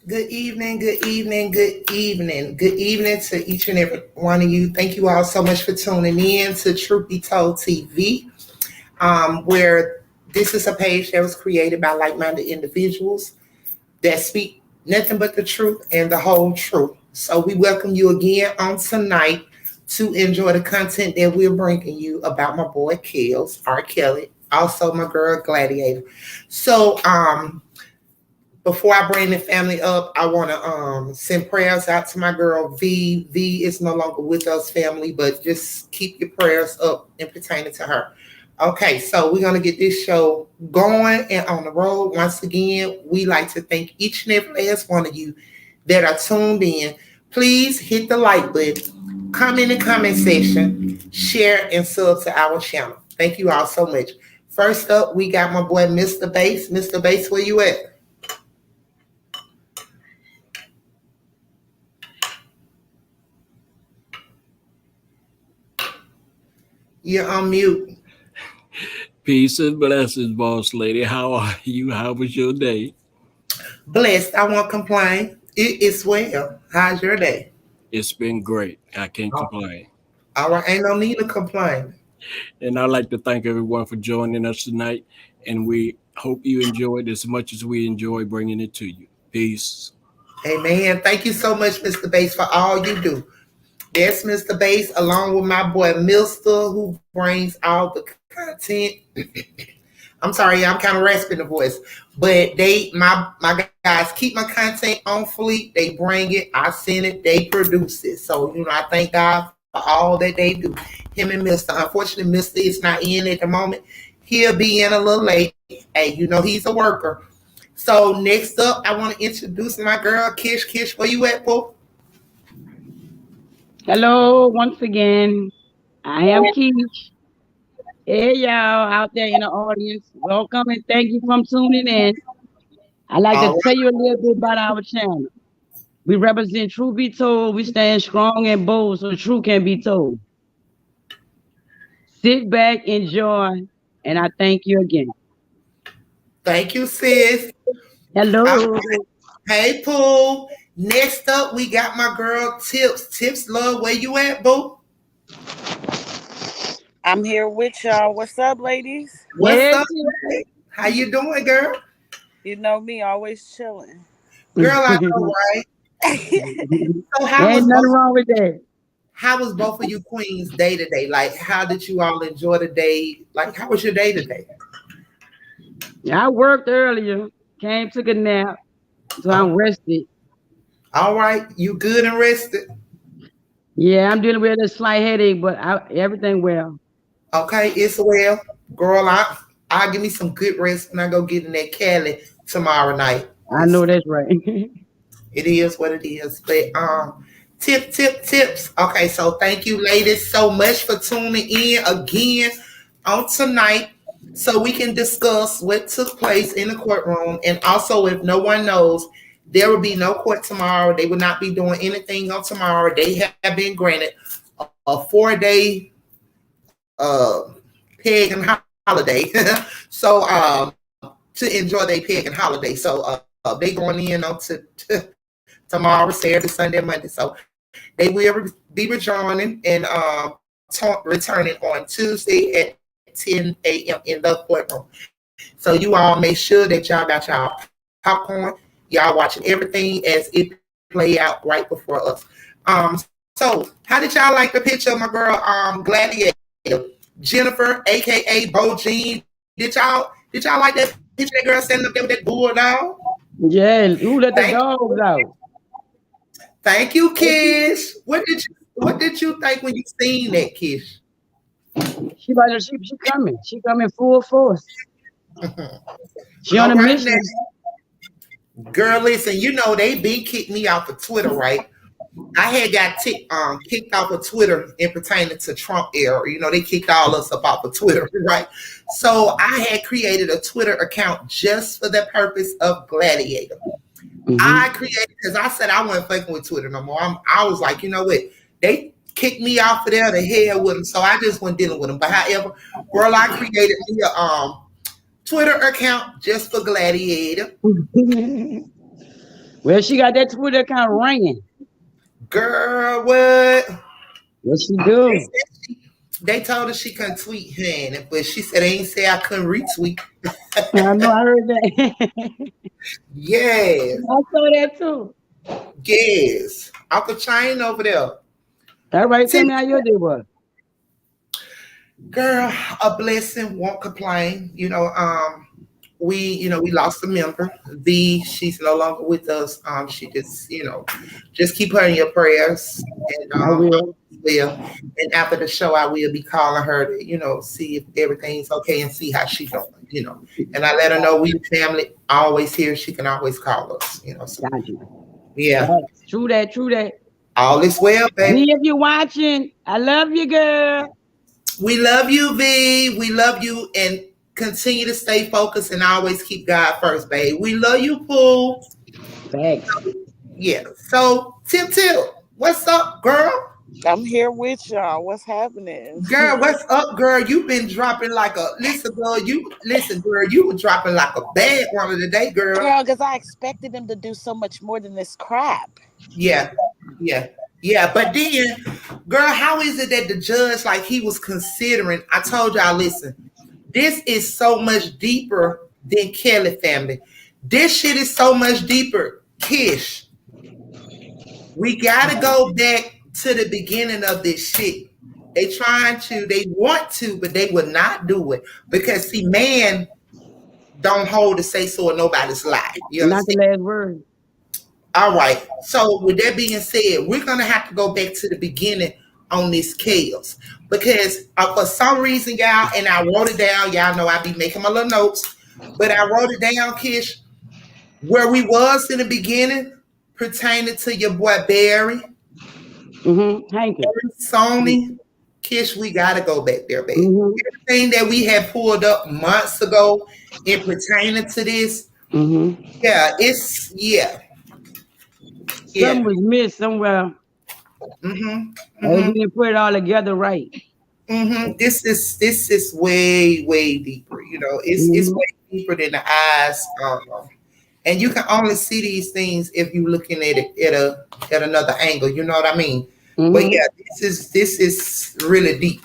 Good evening, good evening, good evening. Good evening to each and every one of you. Thank you all so much for tuning in to Truth Be Told TV, where this is a page that was created by like-minded individuals that speak nothing but the truth and the whole truth. So we welcome you again on tonight to enjoy the content that we're bringing you about my boy Kels, Rkelly, also my girl Gladiator. So before I bring the family up, I want to send prayers out to my girl V. V is no longer with us, family, but just keep your prayers up and pertaining to her. Okay, so we're gonna get this show going and on the road. Once again, we like to thank each and every last one of you that are tuned in. Please hit the like button, come in the comment section, share and sub to our channel. Thank you all so much. First up, we got my boy Mr. Bass. Mr. Bass, where you at? You're on mute. Peace and blessings, boss lady. How are you? How was your day? Blessed. I won't complain. It is well. How's your day? It's been great. I can't complain. All right. Ain't no need to complain. And I'd like to thank everyone for joining us tonight. And we hope you enjoyed as much as we enjoy bringing it to you. Peace. Amen. Thank you so much, Mr. Bass, for all you do. That's Mr. Bass, along with my boy Milster, who brings all the content. I'm sorry, I'm kind of rasping the voice, but my guys keep my content on fleek. They bring it, I send it, they produce it. So I thank God for all that they do. Him and Mister. Unfortunately, Mister is not in at the moment. He'll be in a little late. Hey, he's a worker. So next up, I want to introduce my girl Kish. Kish, where you at, Pooh? Hello, once again. I am Keach. Hey, y'all out there in the audience. Welcome and thank you for tuning in. I'd like to All tell you a little bit about our channel. We represent Truth Be Told. We stand strong and bold so the truth can be told. Sit back, enjoy, and I thank you again. Thank you, sis. Hello. Hey, Pooh. Next up, we got my girl Tips. Tips, love, where you at, boo? I'm here with y'all. What's up, ladies? What's Yes, up? How you doing, girl? You know me, always chilling. Girl, I know, right? So Ain't nothing wrong with that. how was both of you queens day to day? Like, how did you all enjoy the day? Like, how was your day today? I worked earlier, came, took a nap, so I'm rested. All right, you good and rested? Yeah, I'm dealing with a slight headache, but everything well. Okay, it's well. Girl, I'll give me some good rest when I go get in that Cali tomorrow night. I know that's right. It is what it is. But tips. Okay, so thank you, ladies, so much for tuning in again on tonight so we can discuss what took place in the courtroom. And also, if no one knows, there will be no court tomorrow. They will not be doing anything on tomorrow. They have been granted a 4-day pagan holiday. So to enjoy their pagan holiday. So they going in on to tomorrow, Saturday, Sunday, Monday. So they will be rejoining and returning on Tuesday at 10 a.m. in the courtroom. So you all make sure that y'all got y'all popcorn. Y'all watching everything as it play out right before us. So how did y'all like the picture of my girl Gladiator? Jennifer, aka Bo Jean. Did y'all like that picture of that girl standing up there with that bulldog? Yeah, who let the dogs out? Thank you, Kish. What did you think when you seen that, Kish? She coming. She coming full force. She on a mission. Now, girl, listen, they been kicked me off of Twitter, right? I had got kicked off of Twitter in pertaining to Trump era. They kicked all us up off of Twitter, right? So I had created a Twitter account just for the purpose of Gladiator. Mm-hmm. I created because I said I wasn't fucking with Twitter no more. I was like, you know what? They kicked me off of there. The hell with them. So I just went dealing with them. But however, girl, I created me a Twitter account just for Gladiator. Well, she got that Twitter account ringing. Girl, what? What she do? They told her she couldn't tweet him, but she said they ain't say I couldn't retweet. I know I heard that. Yes, I saw that too. yes. Uncle Chain over there. Everybody tell me how your day was. Girl, a blessing, won't complain. We lost a member. She's no longer with us. She just keep her in your prayers. And I will. and after the show, I will be calling her to, see if everything's okay and see how she's doing. And I let her know we family always here. She can always call us, So Got you. yeah, True that. True that. all is well, baby. V, if you're watching, I love you, girl. We love you, V. We love you, and continue to stay focused and always keep God first, babe. We love you, Pooh. Thanks. Yeah. So, Tip, what's up, girl? I'm here with y'all. What's happening? Girl, what's up, girl? You've been dropping like a girl. You were dropping like a bad one of the day, girl. Girl, because I expected them to do so much more than this crap. Yeah. But then, girl, how is it that the judge, like he was considering? I told y'all, listen, this is so much deeper than Kelly family. This shit is so much deeper. Kish, we gotta go back to the beginning of this shit. They want to, but they would not do it because see, man don't hold the say so in nobody's life. You Not the understand? last word. All right. So with that being said, we're gonna have to go back to the beginning on this chaos because for some reason, y'all, and I wrote it down. Y'all know I be making my little notes, but I wrote it down, Kish, where we was in the beginning pertaining to your boy Barry. Hanky. Sony, Kish, we gotta go back there, baby. Mm-hmm. Everything that we had pulled up months ago in pertaining to this, yeah, it's Something was missed somewhere. Mm-hmm. And we didn't put it all together right. This is way, way deeper. It's way deeper than the eyes. And you can only see these things if you're looking at it at another angle. You know what I mean? But yeah, this is really deep.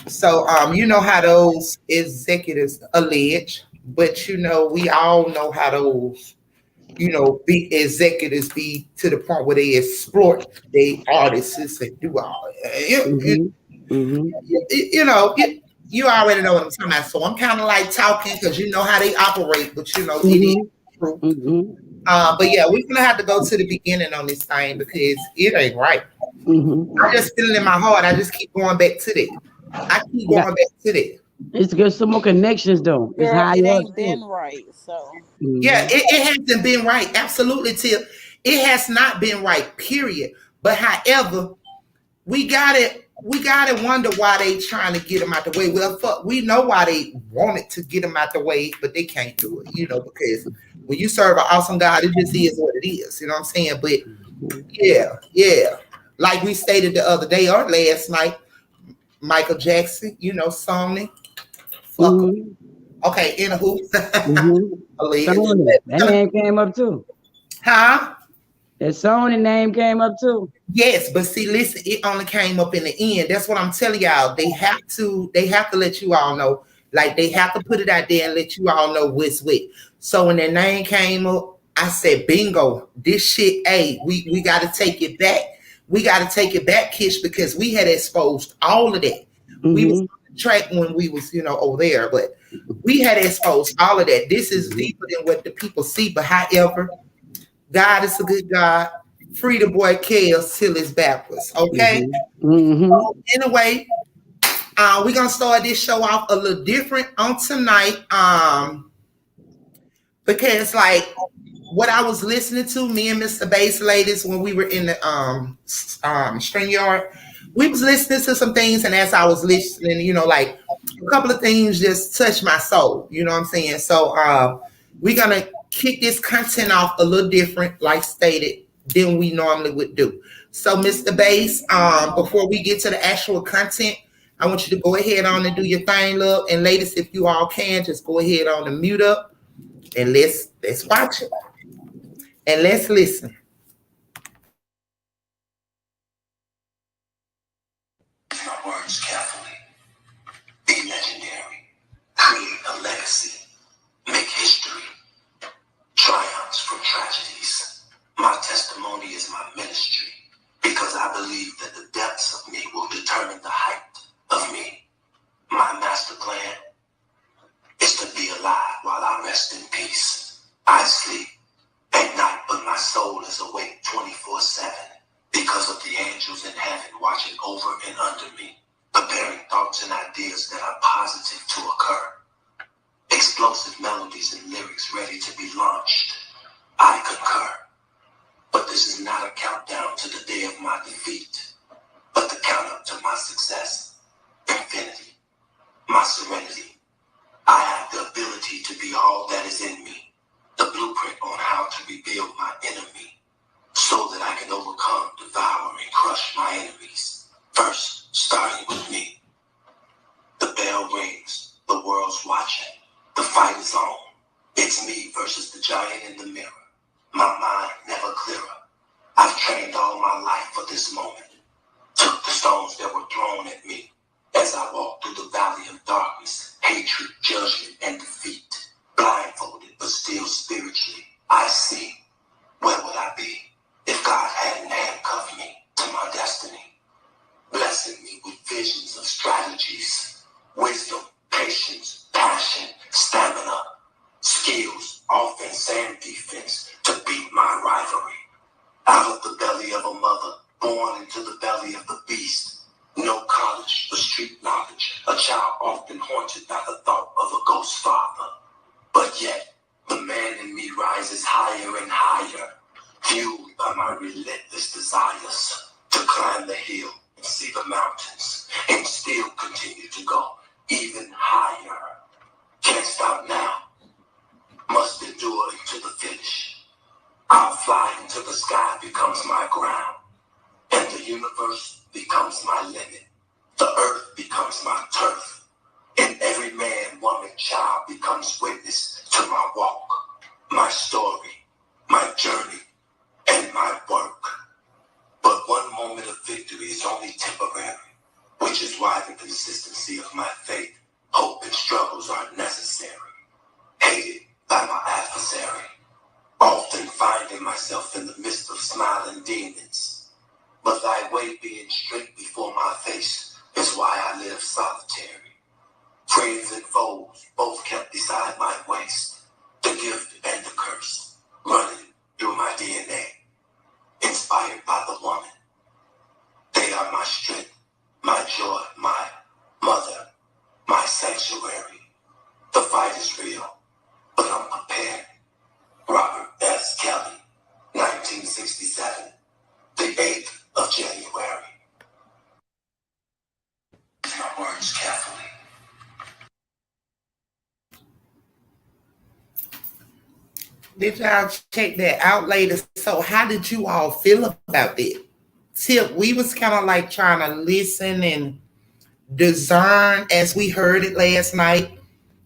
So you know how those executives allege, but we all know how those big executives be to the point where they exploit they artists and do all that. You already know what I'm talking about. So I'm kind of like talking because you know how they operate, but it is true. But yeah, we're gonna have to go to the beginning on this thing because it ain't right. I just feel it in my heart. I just keep going back to that. I keep going back to that. It's good. Some more connections, though. Girl, it ain't been right. So yeah, it hasn't been right. Absolutely, Tip. It has not been right. Period. But however, we gotta wonder why they trying to get them out the way. Well, fuck, we know why they wanted to get them out the way, but they can't do it. Because when you serve an awesome God, it just is what it is. You know what I'm saying? But yeah. Like we stated the other day or last night, Michael Jackson, Sony. Fuck him. Okay, anywho. That name came up too. Huh? That Sony name came up too. Yes, but see, listen, it only came up in the end. That's what I'm telling y'all. They have to let you all know. Like they have to put it out there and let you all know what's what. So when their name came up, I said, bingo, this shit, we got to take it back. We got to take it back, Kish, because we had exposed all of that. We was on the track when we was, over there, but we had exposed all of that. This is deeper than what the people see. But however, God is a good God. Free the boy chaos till it's backwards. Okay. So anyway, we're gonna start this show off a little different on tonight. Because like what I was listening to, me and Mr. Bass ladies, when we were in the StreamYard, we was listening to some things, and as I was listening, like a couple of things just touched my soul. You know what I'm saying? So we're gonna kick this content off a little different, like stated, than we normally would do. So, Mr. Bass, before we get to the actual content, I want you to go ahead on and do your thing, love. And ladies, if you all can, just go ahead on and mute up and let's watch it. And let's listen. My words carefully. Be legendary. Create a legacy. Make history. Triumphs from tragedies. My testimony is my ministry because I believe that the depths of me will determine the height of me. My master plan is to be alive while I rest in peace. I sleep at night, but my soul is awake 24/7 because of the angels in heaven watching over and under me, preparing thoughts and ideas that are positive to occur. Explosive melodies and lyrics ready to be launched. I concur. But this is not a countdown to the day of my defeat, but the count up to my success. Infinity. My serenity. I have the ability to be all that is in me. The blueprint on how to rebuild my enemy so that I can overcome, devour, and crush my enemies. First, starting with me. The bell rings. The world's watching. The fight is on. It's me versus the giant in the mirror. My mind never clearer. I've trained all my life for this moment. Took the stones that were thrown at me as I walked through the valley of darkness, hatred, judgment, and defeat. Blindfolded, but still spiritually, I see. Where would I be if God hadn't handcuffed me to my destiny? Blessing me with visions of strategies, wisdom, patience, passion, stamina, skills, offense and defense to beat my rivalry. Out of the belly of a mother, born into the belly of the beast. No college, but street knowledge. A child often haunted by the thought of a ghost father. But yet, the man in me rises higher and higher, fueled by my relentless desires to climb the hill and see the mountains, and still continue to go even higher. Can't stop now. Must endure into the finish. I'll fly until the sky becomes my ground, and the universe becomes my limit. The earth becomes my turf, and every man, woman, child becomes witness to my walk, my story, my journey, and my work. But one moment of victory is only temporary, which is why the consistency of my faith, hope, and struggles are necessary. Hated by my adversary, often finding myself in the midst of smiling demons. But thy way being straight before my face is why I live solitary. Friends and foes both kept beside my waist, the gift and the curse running through my DNA, inspired by the woman. They are my strength, my joy, my mother, my sanctuary. The fight is real, but I'm prepared. Robert S. Kelly, 1967, the 8th of January. My words carefully. Did y'all check that out later? So how did you all feel about it? Tip, we was kind of like trying to listen and discern as we heard it last night.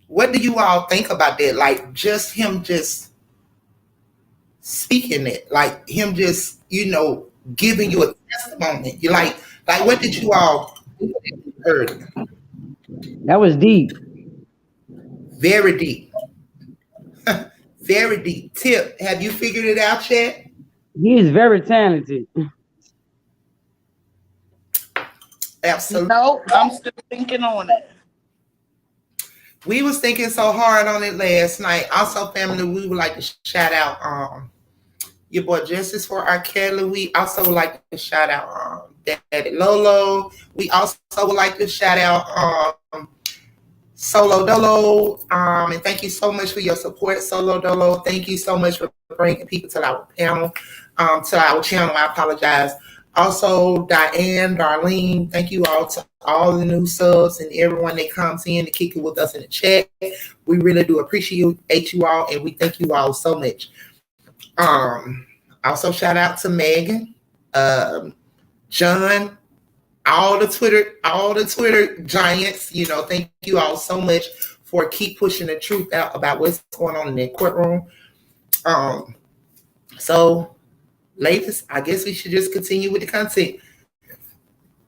What do you all think about that? Like just him just speaking it, like him just, giving you a testimony. You like what did you all heard? That was deep. Very deep. Very deep. Tip, have you figured it out yet? He is very talented. Absolutely. No, I'm still thinking on it. We was thinking so hard on it last night. Also, family, we would like to shout out your boy Justice for Rkelly. We also would like to shout out Daddy Lolo. We also would like to shout out Solo Dolo. And thank you so much for your support, Solo Dolo. Thank you so much for bringing people to our panel, to our channel. I apologize. Also, Diane, Darlene, thank you all to all the new subs and everyone that comes in to kick it with us in the chat. We really do appreciate you all, and we thank you all so much. Also shout out to Megan, John, all the Twitter giants. Thank you all so much for keep pushing the truth out about what's going on in the courtroom. So, ladies, I guess we should just continue with the content.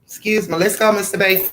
Excuse me. Let's go, Mr. Bay.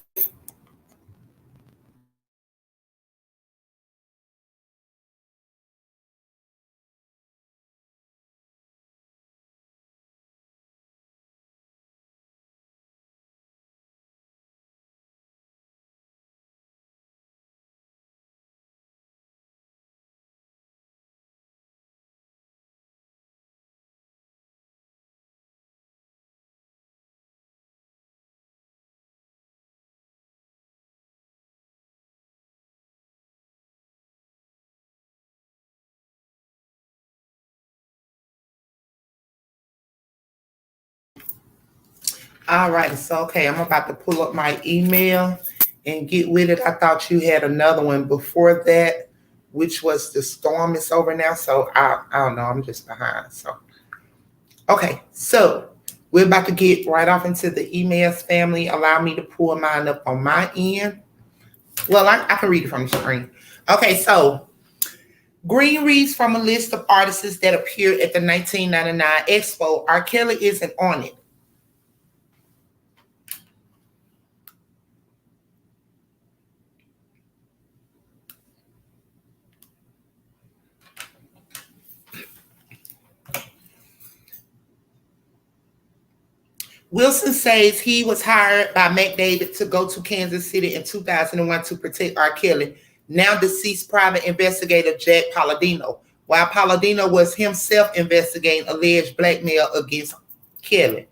All right. So, okay, I'm about to pull up my email and get with it. I thought you had another one before that, which was the storm is over now. So, I don't know. I'm just behind. So, okay. So, we're about to get right off into the emails, family. Allow me to pull mine up on my end. Well, I can read it from the screen. Okay. So, Green reads from a list of artists that appeared at the 1999 Expo. Rkelly isn't on it. Wilson says he was hired by McDavid to go to Kansas City in 2001 to protect Rkelly, now deceased private investigator Jack Palladino, while Palladino was himself investigating alleged blackmail against Kelly.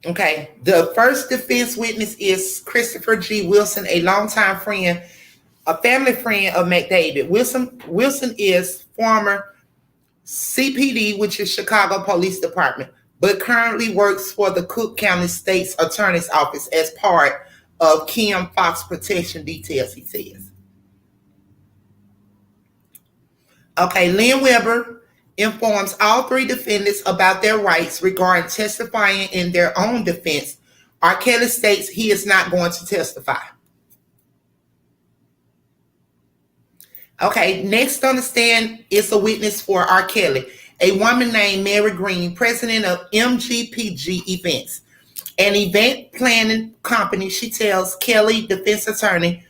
Okay, the first defense witness is Christopher G. Wilson, a longtime friend, a family friend of McDavid. Wilson is former CPD, which is Chicago Police Department, but currently works for the Cook County State's Attorney's Office as part of Kim Fox protection details, he says. Okay, Lynn Weber informs all three defendants about their rights regarding testifying in their own defense. Rkelly states he is not going to testify. Okay, next on the stand is a witness for Rkelly, a woman named Mary Green, president of MGPG Events, an event planning company. She tells Kelly defense attorney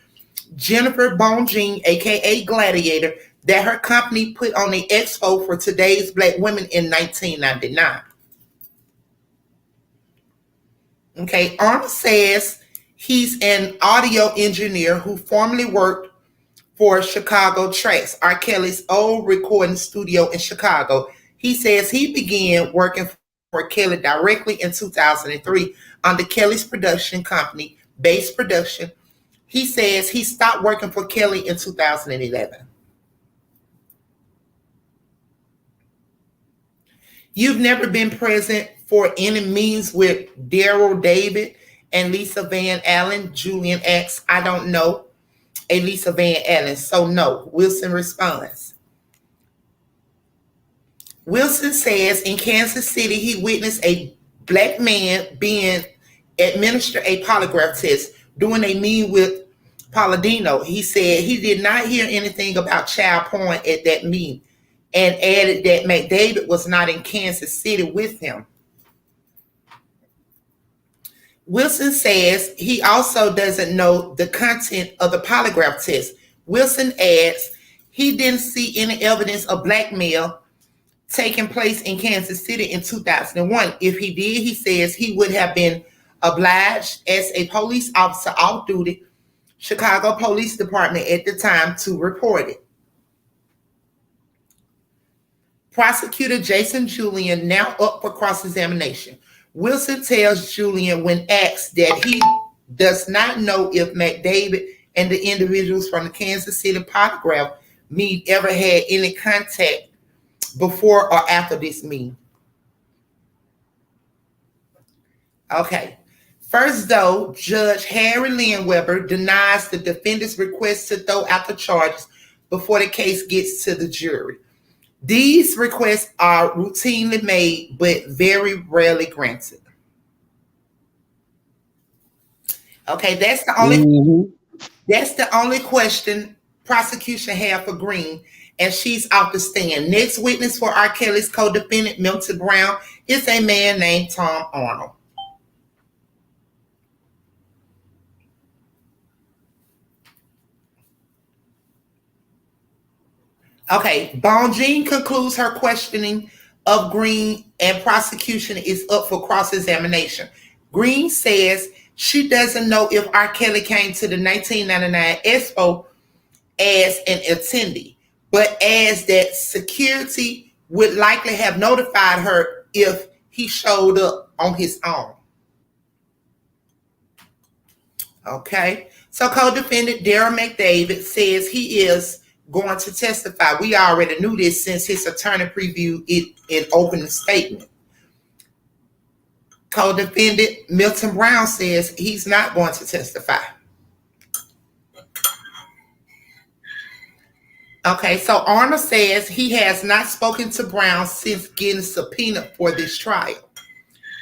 Jennifer Bonjean, aka Gladiator, that her company put on the expo for today's Black women in 1999. Okay, Arnold says he's an audio engineer who formerly worked for Chicago Tracks, Rkelly's old recording studio in Chicago. He says he began working for Kelly directly in 2003 under Kelly's production company, Base Production. He says he stopped working for Kelly in 2011. You've never been present for any meetings with Daryl David and Lisa Van Allen, Julian asks. I don't know. Lisa Van Allen. So no, Wilson responds. Wilson says in Kansas City, he witnessed a black man being administered a polygraph test during a meeting with Palladino. He said he did not hear anything about child porn at that meeting and added that McDavid was not in Kansas City with him. Wilson says he also doesn't know the content of the polygraph test. Wilson adds he didn't see any evidence of blackmail taking place in Kansas City in 2001. If he did, he says he would have been obliged as a police officer off duty, Chicago Police Department at the time, to report it. Prosecutor Jason Julian now up for cross-examination. Wilson tells Julian when asked that he does not know if McDavid and the individuals from the Kansas City polygraph meet ever had any contact before or after this meeting. Okay. First, though, Judge Harry Lynn Weber denies the defendant's request to throw out the charges before the case gets to the jury. These requests are routinely made, but very rarely granted. Okay, that's the only question prosecution have for Green, and she's off the stand. Next witness for R. Kelly's co-defendant, Milton Brown, is a man named Tom Arnold. Okay, Bonjean concludes her questioning of Green, and prosecution is up for cross-examination. Green says she doesn't know if R. Kelly came to the 1999 Expo as an attendee, but as that security would likely have notified her if he showed up on his own. Okay, so co-defendant Darren McDavid says he is going to testify. We already knew this since his attorney previewed it in opening statement. Co-defendant Milton Brown says he's not going to testify. Okay, so Arnold says he has not spoken to Brown since getting subpoenaed for this trial.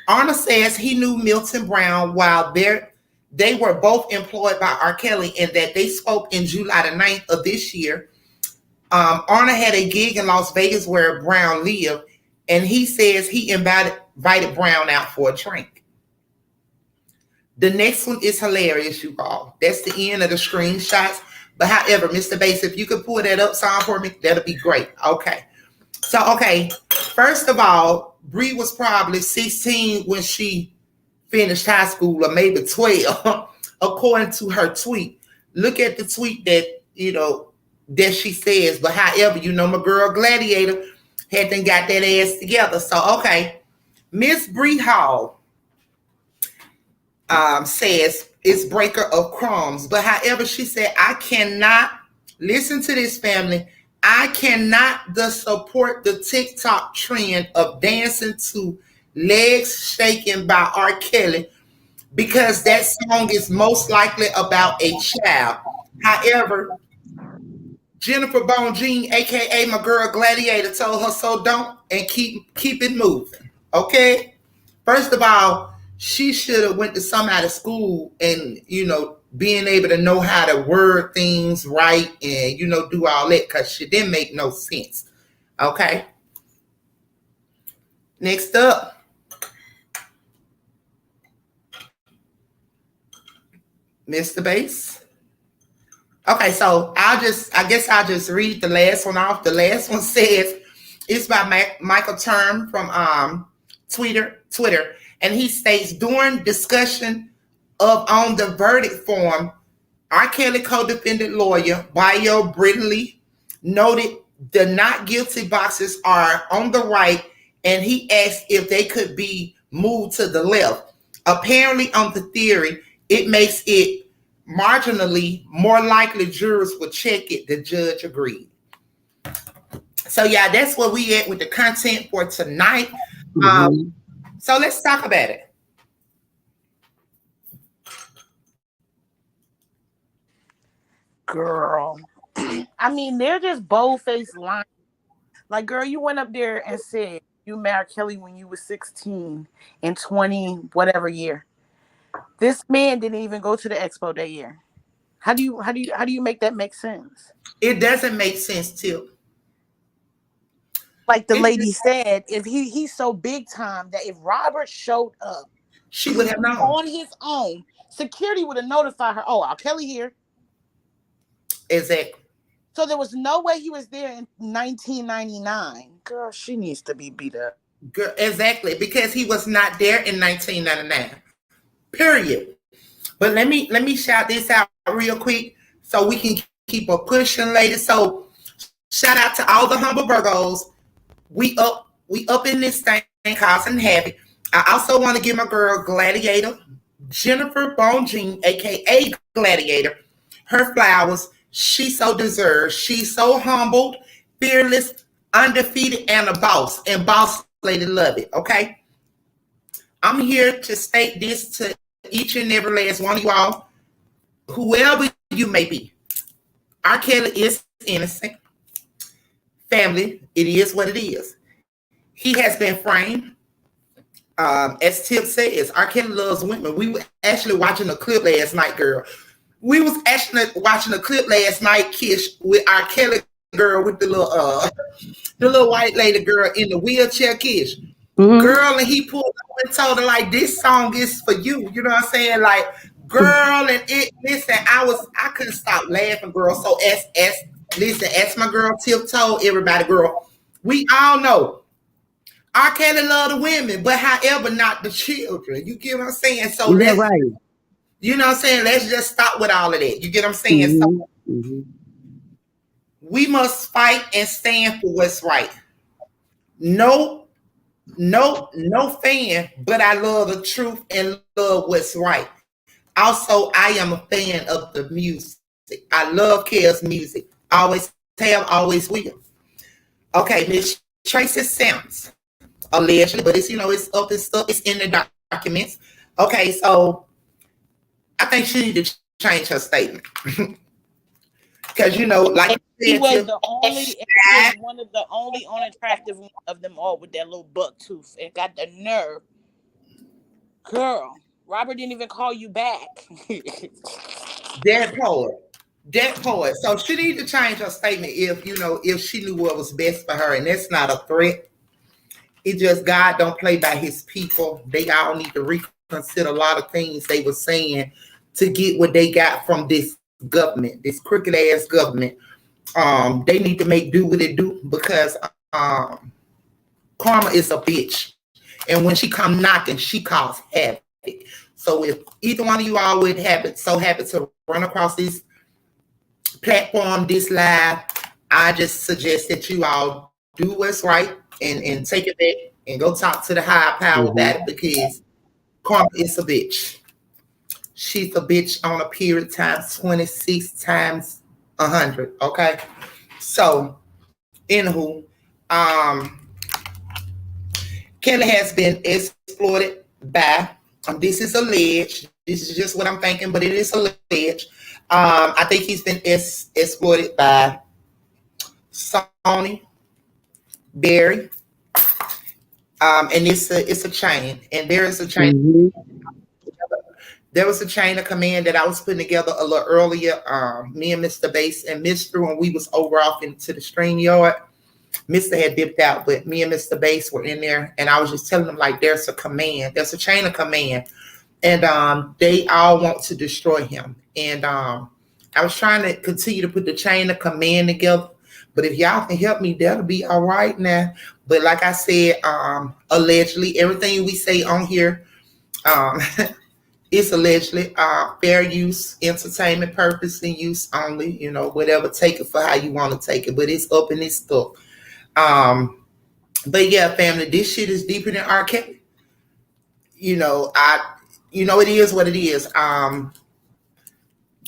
Arnold says he knew Milton Brown while they were both employed by R. Kelly, and that they spoke in July the 9th of this year. Arnold had a gig in Las Vegas where Brown lived, and he says he invited Brown out for a drink. The next one is hilarious, you all. That's the end of the screenshots. But however, Mr. Bass, if you could pull that up song for me, that'll be great. Okay. So, okay. First of all, Bree was probably 16 when she finished high school, or maybe 12, according to her tweet. Look at the tweet that, that she says. But however, my girl Gladiator hadn't got that ass together. So, okay. Miss Bree Hall says it's breaker of crumbs. But however, she said, I cannot listen to this, family. I cannot support the TikTok trend of dancing to Legs Shaking by R. Kelly, because that song is most likely about a child. However, Jennifer Bonjean, aka my girl Gladiator, told her so don't, and keep it moving. Okay? First of all, she should have went to some out of school and, being able to know how to word things right and, do all that, because she didn't make no sense. Okay? Next up. Mr. Bass. Okay, so I guess I'll just read the last one off. The last one says it's by Michael Term from Twitter, and he states, during discussion on the verdict form, R. Kelly co-defendant lawyer Bio Brittley noted the not guilty boxes are on the right, and he asked if they could be moved to the left. Apparently, on the theory, it makes it marginally more likely jurors will check it. The judge agreed. So yeah, that's where we at with the content for tonight. So let's talk about it. Girl, I mean, they're just bold-faced lying. Like, girl, you went up there and said you married Kelly when you were 16 in 20 whatever year. This man didn't even go to the expo that year. How do you make that make sense? It doesn't make sense, too. Like the lady said, if he's so big time that if Robert showed up, she would have known on his own. Security would have notified her. Oh, Kelly here. Exactly. So there was no way he was there in 1999. Girl, she needs to be beat up. Girl, exactly, because he was not there in 1999. Period. But let me shout this out real quick so we can keep a pushing later. So shout out to all the humble Virgos. We up in this thing, causing havoc. I also want to give my girl Gladiator, Jennifer Bonjean, aka Gladiator, her flowers. She so deserves. She's so humbled, fearless, undefeated, and a boss. And boss lady love it. Okay. I'm here to state this to each and every last one of you all, whoever you may be. R. Kelly is innocent. Family, it is what it is. He has been framed. As Tip says, R. Kelly loves women. We were actually watching a clip last night, girl. We was actually watching a clip last night, Kish, with our Kelly girl with the little white lady girl in the wheelchair, Kish. Mm-hmm. Girl, and he pulled up and told her, like, this song is for you. You know what I'm saying? Like, girl, and it, listen, I couldn't stop laughing, girl. So as my girl Tiptoe, everybody, girl, we all know R. Kelly love the women, but however, not the children. You get what I'm saying? So Is that let's, right? you know what I'm saying? Let's just stop with all of that. You get what I'm saying? So Mm-hmm. Mm-hmm. we must fight and stand for what's right. No, no fan, but I love the truth and love what's right. Also, I am a fan of the music. I love Kel's music. Always have, always will. Okay, Miss Tracy Sims, allegedly, but it's, it's up and stuff. It's in the documents. Okay, so I think she need to change her statement because like He you was said, the only, he was one of the only unattractive one of them all with that little buck tooth and got the nerve. Girl, Robert didn't even call you back. Dead poet. Dead poet. So she need to change her statement if she knew what was best for her, and that's not a threat. It just God don't play by his people. They all need to reconsider a lot of things they were saying to get what they got from this government, this crooked ass government. They need to make do what it do because karma is a bitch. And when she come knocking, she causes havoc. So if either one of you all would so happen to run across this platform, this live, I just suggest that you all do what's right and take it back and go talk to the higher power about it because karma is a bitch. She's a bitch on a period times 26 times 100. Okay. So, anywho, Kelly has been exploited by, this is alleged, this is just what I'm thinking, but it is alleged. I think he's been exploited by Sony, Barry, and it's a chain, and there is a chain. Mm-hmm. There was a chain of command that I was putting together a little earlier. Me and Mr. Bass and Mr. when we was over off into the stream yard. Mr. had dipped out, but me and Mr. Bass were in there, and I was just telling them like there's a chain of command, and they all want to destroy him. And I was trying to continue to put the chain of command together. But if y'all can help me, that'll be all right now. But like I said, allegedly, everything we say on here, it's allegedly fair use, entertainment purpose, and use only. Whatever, take it for how you want to take it. But it's up and it's stuck. But yeah, family, this shit is deeper than R. Kelly. It is what it is.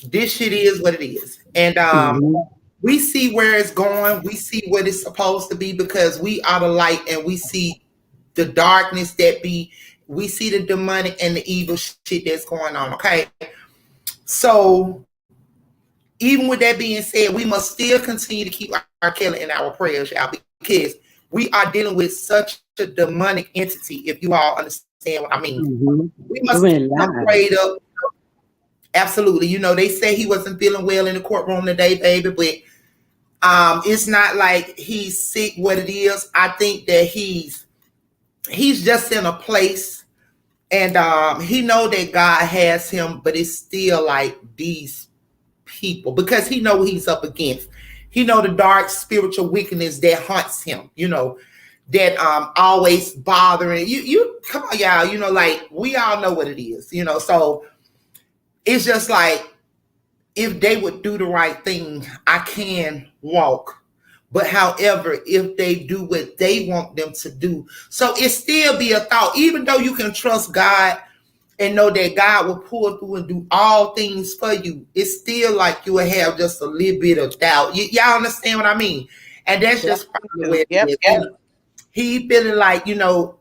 This shit is what it is. And we see where it's going. We see what it's supposed to be because we are the light and we see the darkness we see the demonic and the evil shit that's going on. Okay. So even with that being said, we must still continue to keep R. Kelly in our prayers, y'all, because we are dealing with such a demonic entity, if you all understand what I mean. We must be prayed up. Absolutely. They say he wasn't feeling well in the courtroom today, baby, but it's not like he's sick, what it is. I think that he's just in a place and he know that God has him, but it's still like these people because he know what he's up against. He know the dark spiritual wickedness that haunts him, that always bothering you. Come on, y'all, like we all know what it is, so it's just like if they would do the right thing, I can walk. But however, if they do what they want them to do, so it still be a thought, even though you can trust God and know that God will pull through and do all things for you, it's still like you will have just a little bit of doubt. Y'all understand what I mean? And that's just probably where it is. He feeling like,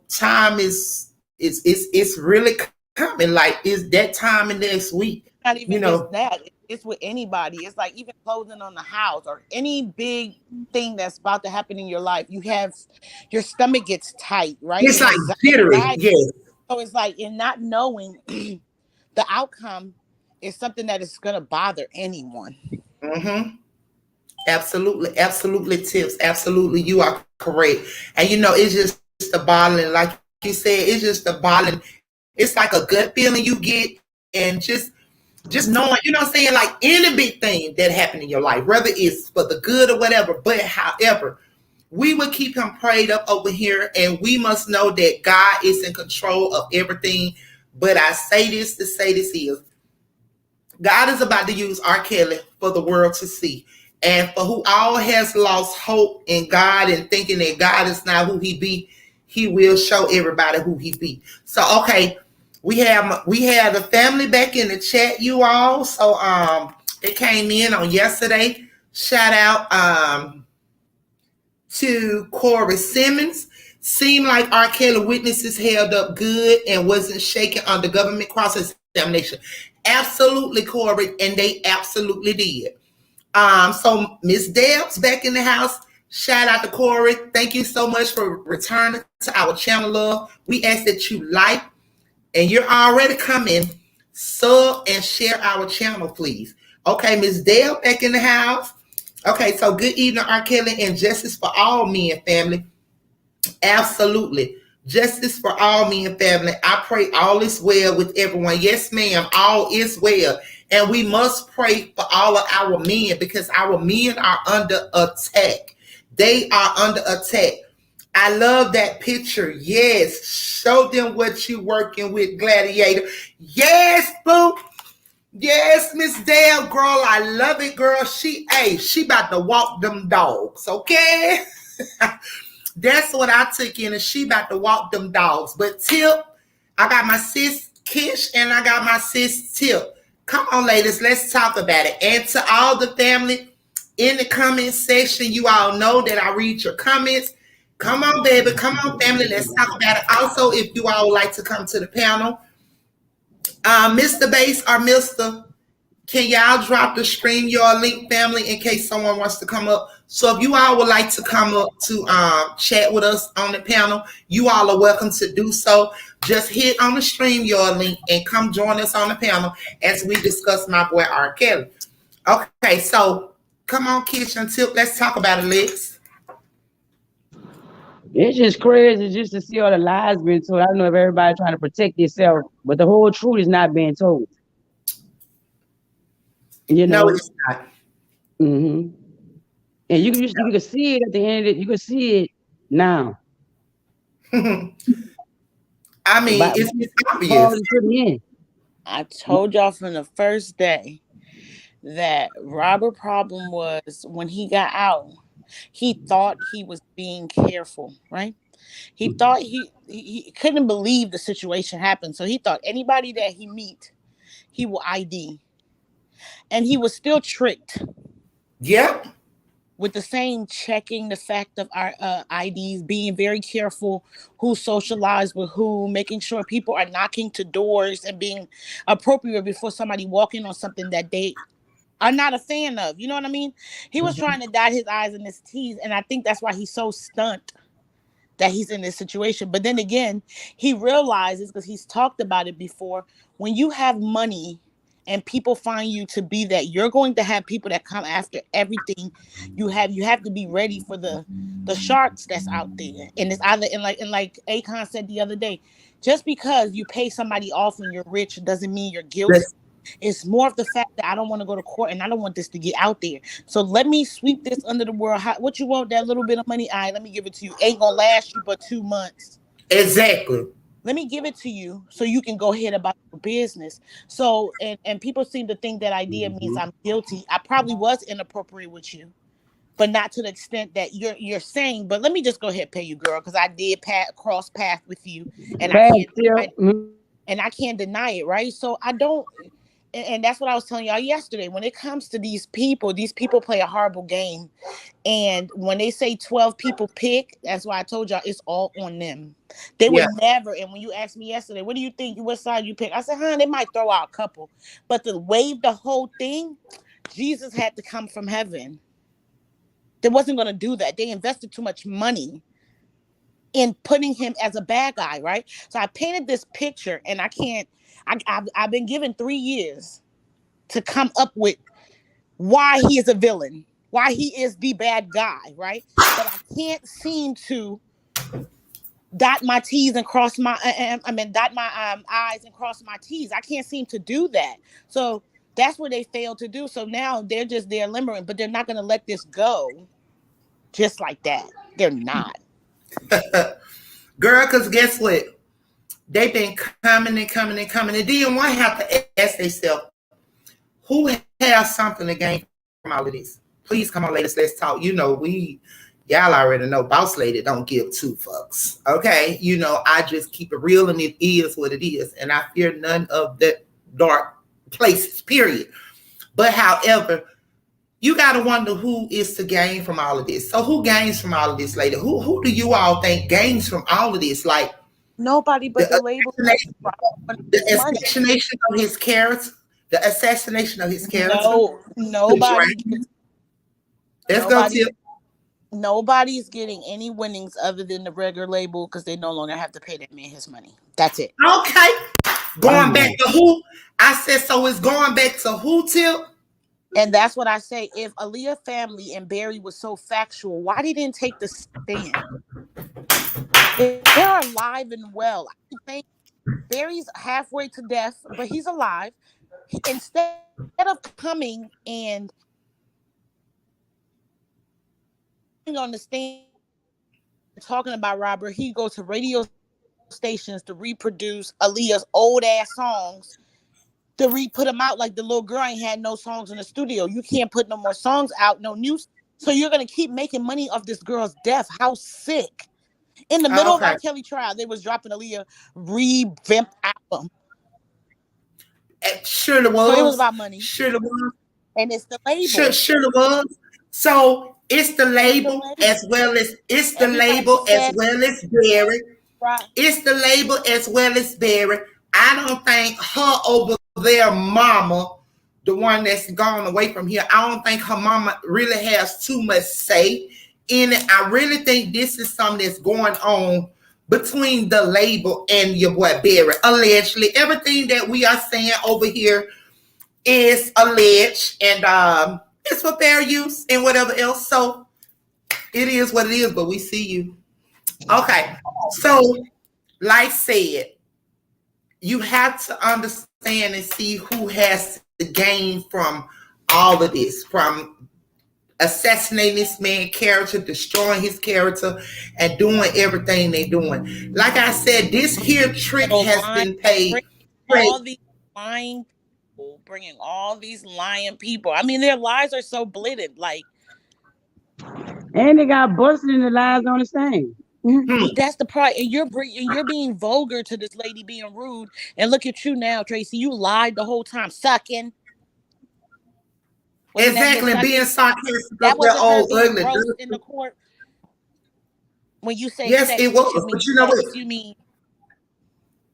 time is it's really coming. Like, is that time in next week? Not even just that. It's with anybody. It's like even closing on the house or any big thing that's about to happen in your life. You have your stomach gets tight, right? It's like jittery. Yes. So it's like in not knowing the outcome, is something that is going to bother anyone. Mm-hmm. Absolutely, absolutely, Tips. Absolutely, you are correct. And it's just a bottling, like you said, it's just a bottling. It's like a gut feeling you get, and just knowing, what I'm saying, like any big thing that happened in your life, whether it's for the good or whatever. But however, we will keep him prayed up over here, and we must know that God is in control of everything. But I say this to say this is God is about to use R. Kelly for the world to see. And for who all has lost hope in God and thinking that God is not who he be, he will show everybody who he be. So okay, we had the family back in the chat, you all. So they came in on yesterday. Shout out to Corey Simmons. Seemed like R. Kelly witnesses held up good and wasn't shaken under government cross-examination. Absolutely, Corey, and they absolutely did. So Miss Deb's back in the house. Shout out to Corey. Thank you so much for returning to our channel, love. We ask that you like, and you're already coming, sub and share our channel, please. Okay, Miss Deb back in the house. Okay, so good evening, R. Kelly, and justice for all men, family. Absolutely. Justice for all men, family. I pray all is well with everyone. Yes, ma'am, all is well. And we must pray for all of our men because our men are under attack. They are under attack. I love that picture. Yes. Show them what you working with, Gladiator. Yes, boo. Yes, Miss Dale, girl. I love it, girl. She about to walk them dogs, okay? That's what I took in, and she about to walk them dogs. But Tip, I got my sis Kish, and I got my sis Tip. Come on, ladies, let's talk about it. And to all the family in the comment section, you all know that I read your comments. Come on, baby. Come on, family. Let's talk about it. Also, if you all would like to come to the panel, Mr. Bass or Mr. Can y'all drop the stream your link, family, in case someone wants to come up? So if you all would like to come up to chat with us on the panel, you all are welcome to do so. Just hit on the stream your link and come join us on the panel as we discuss my boy R. Kelly. Okay, so come on, Kitchen Tip. Let's talk about it, Lex. It's just crazy just to see all the lies being told. I don't know if everybody trying to protect themselves, but the whole truth is not being told. No, it's not. Mm-hmm. And you can see it at the end of it. You can see it now. I mean, it's obvious. I told y'all from the first day that Robert problem was when he got out, he thought he was being careful, right? He thought he couldn't believe the situation happened. So he thought anybody that he meet, he will ID. And he was still tricked. Yep. With the same checking the fact of our IDs, being very careful who socialize with who, making sure people are knocking to doors and being appropriate before somebody walking on something that they are not a fan of. You know what I mean? He was trying to dot his I's and his T's, and I think that's why he's so stunned that he's in this situation. But then again, he realizes, because he's talked about it before, when you have money and people find you to be that, you're going to have people that come after everything you have. You have to be ready for the sharks that's out there. And it's either, and like Akon said the other day, just because you pay somebody off when you're rich doesn't mean you're guilty. It's more of the fact that I don't want to go to court and I don't want this to get out there. So let me sweep this under the world. What you want, that little bit of money? All right, let me give it to you. Ain't gonna last you but 2 months. Exactly. Let me give it to you so you can go ahead about your business. So, and people seem to think that idea means I'm guilty. I probably was inappropriate with you, but not to the extent that you're saying. But let me just go ahead and pay you, girl, because I did cross path with you, and I can't deny it, right? So I don't. And that's what I was telling y'all yesterday. When it comes to these people play a horrible game. And when they say 12 people pick, that's why I told y'all it's all on them. They would never. And when you asked me yesterday, what do you think? What side you pick? I said, they might throw out a couple. But to waive the whole thing, Jesus had to come from heaven. They wasn't going to do that. They invested too much money in putting him as a bad guy, right? So I painted this picture, and I've been given 3 years to come up with why he is a villain, why he is the bad guy, right? But I can't seem to dot my T's and cross my dot my I's and cross my T's. I can't seem to do that. So that's what they failed to do. So now they're just there limbering, but they're not going to let this go just like that. They're not. Girl, because guess what? They've been coming. And then one have to ask themselves, who has something to gain from all of this? Please come on, ladies, let's talk. You know, y'all already know Boss Lady don't give two fucks. Okay? You know, I just keep it real and it is what it is. And I fear none of the dark places, period. But however, you got to wonder who is to gain from all of this. So who gains from all of this, lady? Who do you all think gains from all of this? Like, nobody but the label. The assassination of his character. The assassination of his character. No, nobody. Let's go, Tip. Nobody's getting any winnings other than the regular label because they no longer have to pay that man his money. That's it. Okay. Going back to who? I said, so it's going back to who, Tip? And that's what I say. If Aaliyah family and Barry was so factual, why they didn't take the stand? They're alive and well. I think Barry's halfway to death, but he's alive. Instead of coming and on the stand talking about Robert, he goes to radio stations to reproduce Aaliyah's old ass songs, to put them out like the little girl ain't had no songs in the studio. You can't put no more songs out, no news. So you're gonna keep making money off this girl's death. How sick! In the middle of Rkelly trial, they was dropping Aaliyah revamped album. Sure it was. So it was about money. Sure it was. And it's the label. Sure it was. So it's the label as well as Barry. Right. It's the label as well as Barry. I don't think her over there mama, the one that's gone away from here, I don't think her mama really has too much say in it. I really think this is something that's going on between the label and your boy Barry. Allegedly, everything that we are saying over here is alleged, and it's for fair use and whatever else. So it is what it is, but we see you. Okay. So, like said, you have to understand and see who has to gain from all of this, from assassinating this man's character, destroying his character, and doing everything they're doing. Like I said, this here trick has been paid. All these lying people, bringing all these lying people. I mean, their lies are so blatant. Like, and they got busted in the lies on the stand. That's the part, and you're being vulgar to this lady, being rude. And look at you now, Tracy. You lied the whole time, sucking. Exactly, being sarcastic. That wasn't her being gross in the court. When you say yes, sex, it was. But you know what?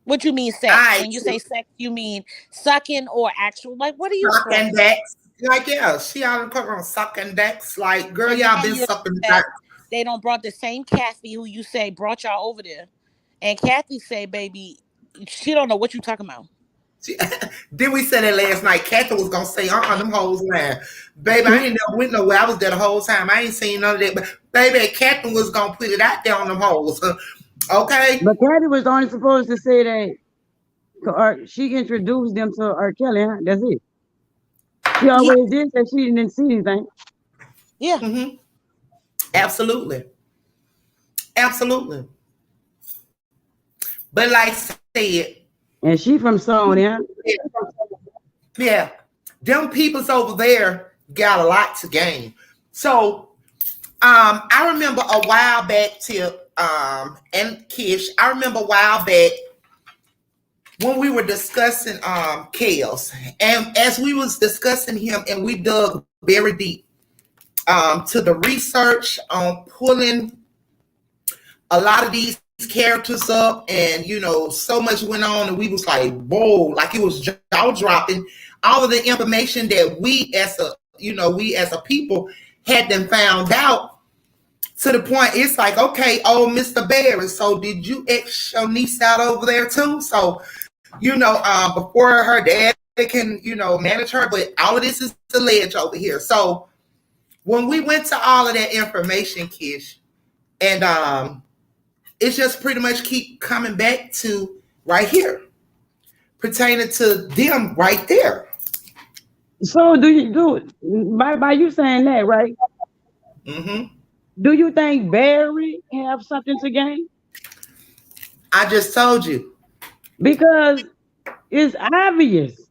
What you mean sex? When you say sex, you mean sucking or actual? Like, what are you sucking decks? Like, yeah, she out in the courtroom sucking decks. Like, girl, y'all been sucking decks. They don't brought the same Kathy who you say brought y'all over there, and Kathy say, baby, she don't know what you talking about. Did we say that last night? Kathy was gonna say, them hoes lying. Baby, I ain't never went nowhere. I was there the whole time. I ain't seen none of that. But baby, Kathy was gonna put it out there on them hoes. Okay. But Kathy was only supposed to say that she introduced them to Rkelly. Huh? That's it. She always did that. She didn't see anything. Yeah. Mm-hmm. Absolutely. Absolutely. But like I said, and she from Sonya. Yeah. Them peoples over there got a lot to gain. So I remember a while back, Tip, and Kish, I remember a while back when we were discussing Kels. And as we was discussing him, and we dug very deep to the research on pulling a lot of these characters up, and so much went on, and we was like, whoa, like it was jaw-dropping. All of the information that we as a people had them found out, to the point it's like, okay, Mr. Barry, so did you ex your niece out over there too? So before her dad can, manage her, but all of this is alleged over here. So when we went to all of that information, Kish, and it's just pretty much keep coming back to right here, pertaining to them right there. So do you by you saying that, right? Mm-hmm. Do you think Barry have something to gain? I just told you. Because it's obvious.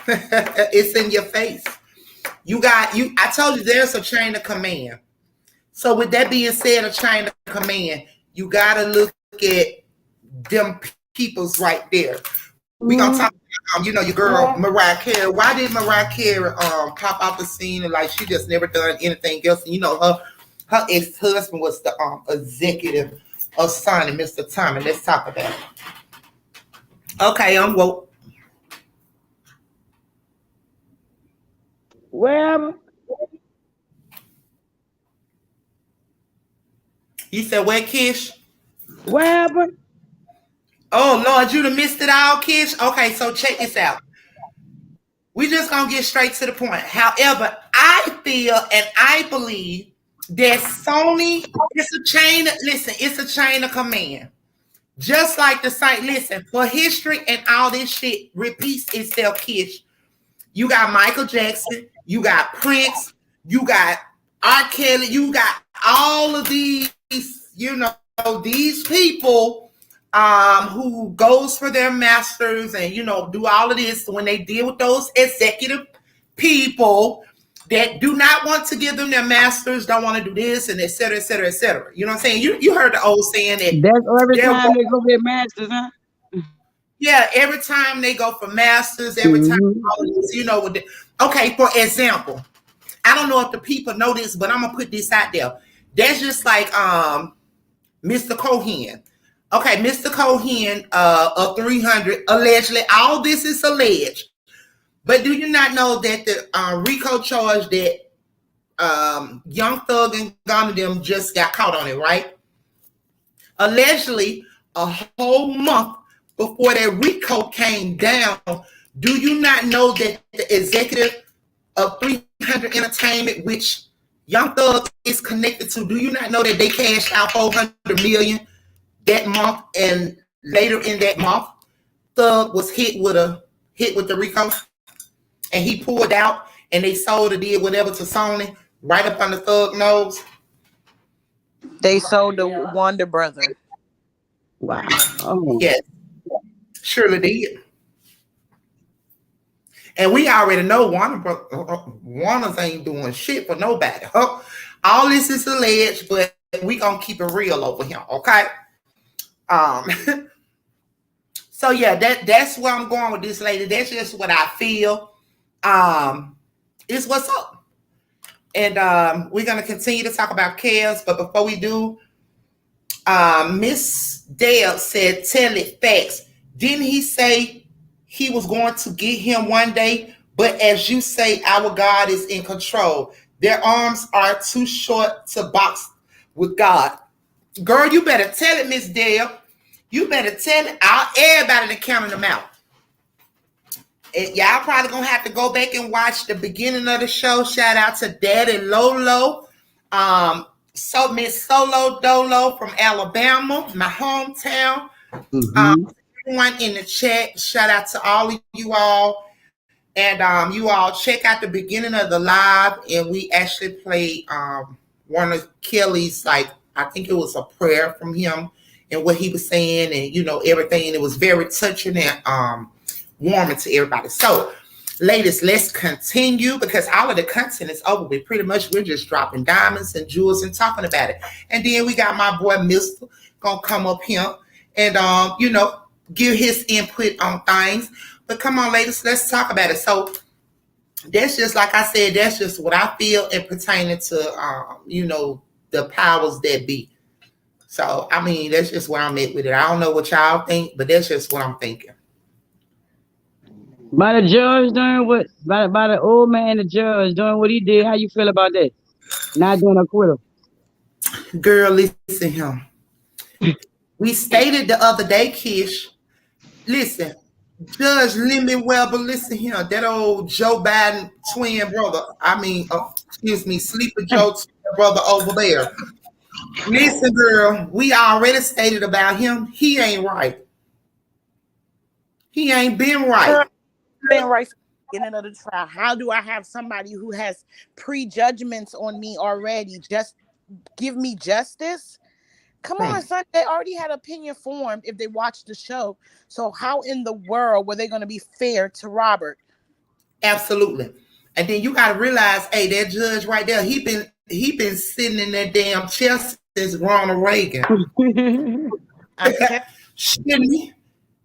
It's in your face. I told you there's a chain of command. So with that being said, a chain of command, you gotta look at them peoples right there. We gonna talk about, your girl Mariah Carey. Why did Mariah Carey pop off the scene and like she just never done anything else? And her ex-husband was the executive of Sonny, Mr. Tommy. Let's talk about it. Okay, I'm woke. Wherever. You said where, Kish? Wherever. Oh Lord, you done missed it all, Kish. Okay, so check this out. We just gonna get straight to the point. However, I feel and I believe that Sony is a chain. Listen, it's a chain of command. Just like the site. Listen, for history and all this shit repeats itself, Kish. You got Michael Jackson, you got Prince, you got Rkelly, you got all of these, these people who goes for their masters and, do all of this when they deal with those executive people that do not want to give them their masters, don't want to do this, and et cetera, et cetera, et cetera. You know what I'm saying? You heard the old saying that. That's every time they go get masters, huh? Yeah, every time they go for masters, every time, okay, for example, I don't know if the people know this, but I'm going to put this out there. That's just like Mr. Cohen. Okay, Mr. Cohen of 300, allegedly, all this is alleged. But do you not know that the RICO charge that Young Thug and Gunna them just got caught on it, right? Allegedly, a whole month before that RICO came down, do you not know that the executive of 300 Entertainment, which Young Thug is connected to, do you not know that they cashed out $400 million that month, and later in that month, Thug was hit with the RICO, and he pulled out, and they sold or did whatever to Sony right up under Thug nose? They sold the Wonder Brother. Wow. Oh. Yes, surely did. And we already know Warner's ain't doing shit for nobody. All this is alleged, but we gonna keep it real over here, okay? So yeah, that's where I'm going with this lady. That's just what I feel. Is what's up. And we're gonna continue to talk about chaos, but before we do, Miss Dale said, tell it facts. Didn't he say he was going to get him one day? But as you say, our God is in control. Their arms are too short to box with God. Girl, you better tell it, Miss Dale. You better tell it. Everybody to count them out. And y'all probably gonna have to go back and watch the beginning of the show. Shout out to Daddy Lolo. So Miss Solo Dolo from Alabama, my hometown. Everyone in the chat, shout out to all of you all. And you all check out the beginning of the live, and we actually played one of Kelly's, like, I think it was a prayer from him and what he was saying, and everything. And it was very touching and warming to everybody. So, ladies, let's continue, because all of the content is over with. Pretty much we're just dropping diamonds and jewels and talking about it. And then we got my boy Mister gonna come up here and give his input on things. But come on, ladies, let's talk about it. So that's just, like I said, that's just what I feel and pertaining to the powers that be. So I mean, that's just where I'm at with it. I don't know what y'all think, but that's just what I'm thinking. By the judge doing what? By the old man, the judge doing what he did. How you feel about that? Not doing acquittal. Girl, listen him. We stated the other day, Kish. Listen, Judge Lemon Webber, listen here, that old Joe Biden twin brother. Excuse me, Sleeper Joe twin brother over there. Listen, girl, we already stated about him. He ain't right. He ain't been right. Been right from the beginning of the trial. How do I have somebody who has prejudgments on me already just give me justice? Come on, son. They already had opinion formed if they watched the show. So how in the world were they going to be fair to Robert? Absolutely. And then you got to realize, hey, that judge right there, he been sitting in that damn chair since Ronald Reagan. Shouldn't he?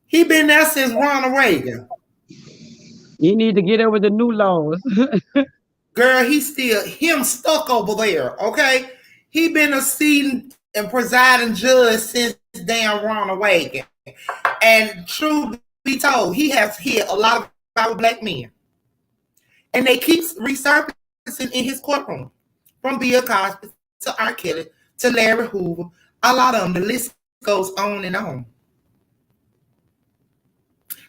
He been there since Ronald Reagan. You need to get over the new laws. Girl, him stuck over there, okay? He been a seating and presiding judge since damn Ronald Reagan. And truth be told, he has hit a lot of our black men. And they keep resurfacing in his courtroom. From Bill Cosby to Rkelly to Larry Hoover. A lot of them, the list goes on and on.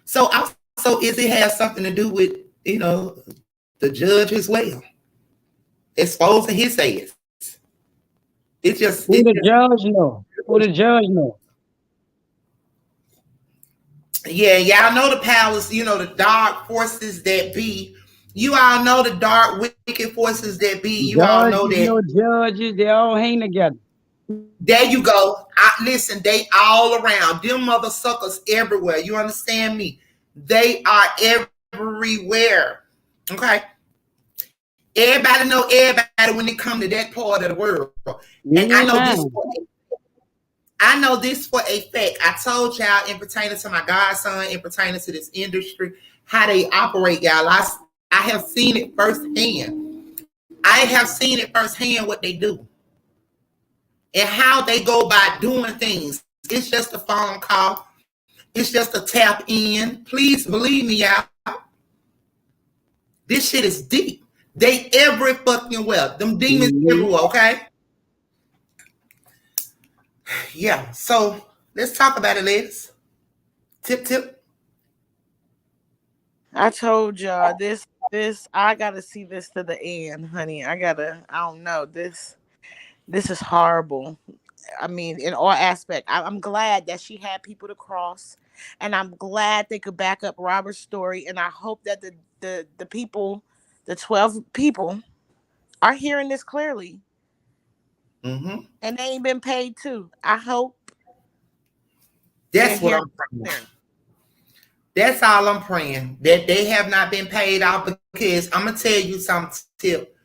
So also, is it has something to do with, the judge as well? Exposing his ass. Who the judge know? Who the judge know? Yeah, y'all know the powers, the dark forces that be. You all know the dark, wicked forces that be. You all know that. Judges, they all hang together. There you go. Listen, they all around. Them mother suckers everywhere. You understand me? They are everywhere. Okay? Everybody know everybody when it comes to that part of the world. And I know this for a fact. I told y'all in pertaining to my godson, in pertaining to this industry, how they operate, y'all. I have seen it firsthand. I have seen it firsthand what they do. And how they go by doing things. It's just a phone call. It's just a tap in. Please believe me, y'all. This shit is deep. They every fucking well. Them demons everywhere, okay? Yeah, so let's talk about it, ladies. Tip. I told y'all this, I gotta see this to the end, honey. I don't know. This is horrible. I mean, in all aspects. I'm glad that she had people to cross, and I'm glad they could back up Robert's story. And I hope that the people, the 12 people, are hearing this clearly. Mm-hmm. And they ain't been paid too. I hope. That's what I'm praying. That's all I'm praying. That they have not been paid out, because I'm gonna tell you something, Tip.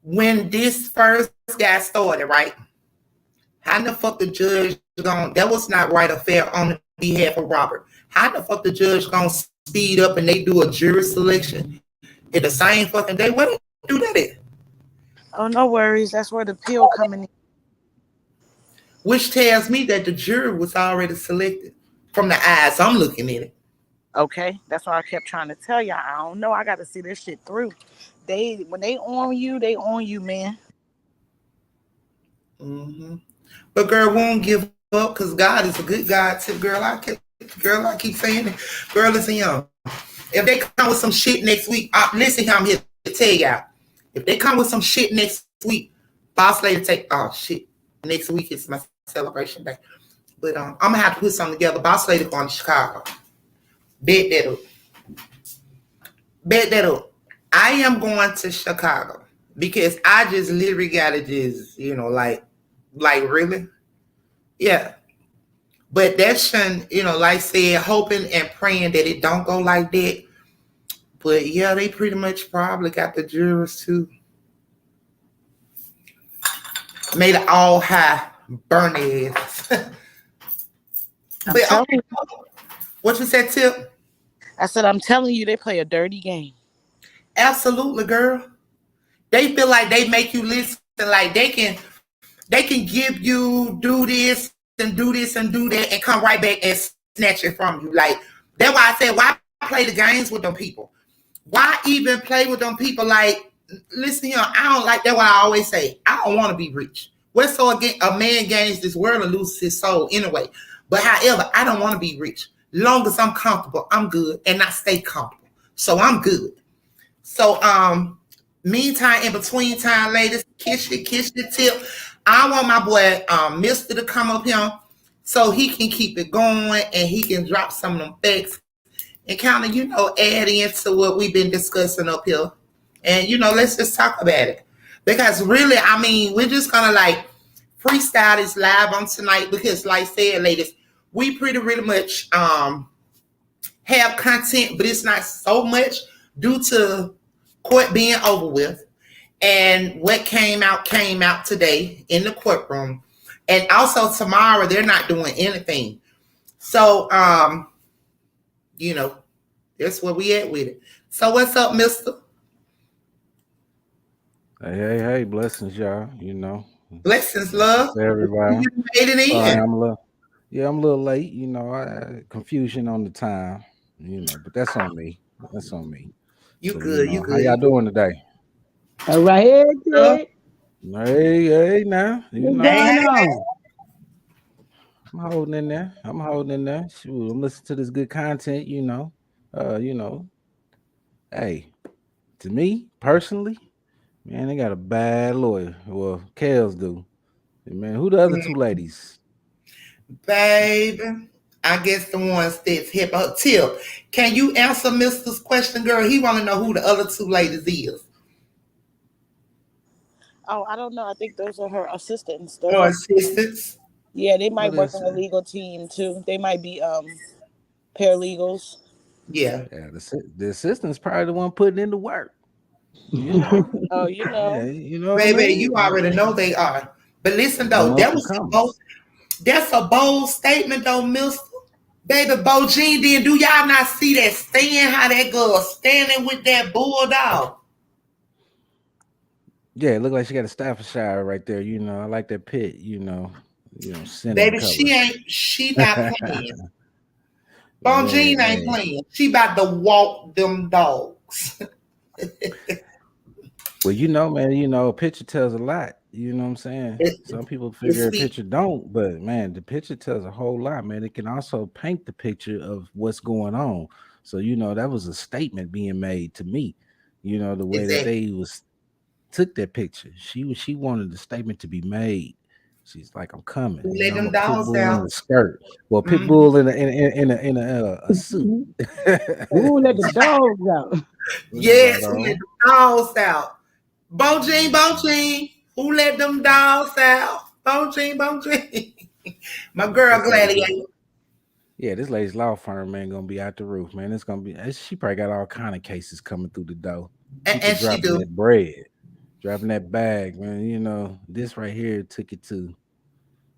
When this first got started, right? How the fuck the judge gonna? That was not right or fair on behalf of Robert. How the fuck the judge gonna speed up and they do a jury selection in the same fucking day? Where they do that at? Oh, no worries. That's where the appeal coming in. Which tells me that the jury was already selected from the eyes I'm looking at it. Okay, that's why I kept trying to tell y'all. I don't know. I got to see this shit through. When they on you, man. Mm-hmm. But girl, won't give up, because God is a good God too. Girl, I keep saying it. Girl, listen, y'all. If they come with some shit next week, listen, I'm here to tell y'all. If they come with some shit next week, boss lady next week is my celebration day. But I'm gonna have to put something together. Boss lady going to Chicago. Bet that up. I am going to Chicago because I just literally gotta just, like really. Yeah. But that shouldn't, like I said, hoping and praying that it don't go like that. But yeah, they pretty much probably got the jurors too. Made it all high, burn their ass. But what you said, Tip? I said, I'm telling you, they play a dirty game. Absolutely, girl. They feel like they make you listen, like they can give you do this and do this and do that and come right back and snatch it from you. Like, that's why I said, why play the games with them people? Why even play with them people? Like, listen here, I don't like that. What I always say, I don't want to be rich. What's so again? A man gains this world and loses his soul anyway. But however, I don't want to be rich. Long as I'm comfortable, I'm good, and I stay comfortable. So I'm good. So meantime, in between time, ladies, kiss your tip. I want my boy Mister to come up here so he can keep it going and he can drop some of them facts and kind of, add into what we've been discussing up here. And, let's just talk about it. Because really, I mean, we're just going to like freestyle this live on tonight because like I said, ladies, we pretty really much have content, but it's not so much due to court being over with. And what came out today in the courtroom. And also tomorrow, they're not doing anything. So, that's where we at with it. So what's up, mister? Hey, blessings, y'all. Blessings, love. Everybody. You made it in. I'm a little late. Confusion on the time. But that's on me. You good? You good? How y'all doing today? All right, here, kid. Hey, now. What's going on? I'm holding in there. Shoot, I'm listening to this good content. Hey, to me personally, man, they got a bad lawyer. Well, Kels do. Man, who the other two ladies? Baby, I guess the ones that's hip. Till, can you answer Mister's question, girl? He want to know who the other two ladies is. Oh, I don't know. I think those are her assistants. Or assistants? Yeah, they might work on the legal team too. They might be paralegals. Yeah. The assistant's probably the one putting in the work. Oh, Yeah, baby, you already know they are. But listen though, that's a bold statement though, mister. Baby, Bo Jean, then do y'all not see that stand? How that girl standing with that bulldog? Yeah, it looked like she got a Staffordshire right there. I like that pit. Baby, she not playing. Bo Jean ain't playing. She about to walk them dogs. Well, man, a picture tells a lot. You know what I'm saying? Some people figure a picture don't, but man, the picture tells a whole lot, man. It can also paint the picture of what's going on. So, that was a statement being made to me. The way that they took that picture. She wanted the statement to be made. She's like, I'm coming. Let them I'm a dogs pit bull out. in a skirt. Well, pit bull in a suit. Who let the dogs out? Yes, who let the dogs out? Bo Jean. Who let them dogs out? Bo Jean. My girl Gladiator. Yeah, this lady's law firm, man, gonna be out the roof, man. It's gonna be. She probably got all kind of cases coming through the door. And she do. That bread. Dropping that bag, man. This right here took it to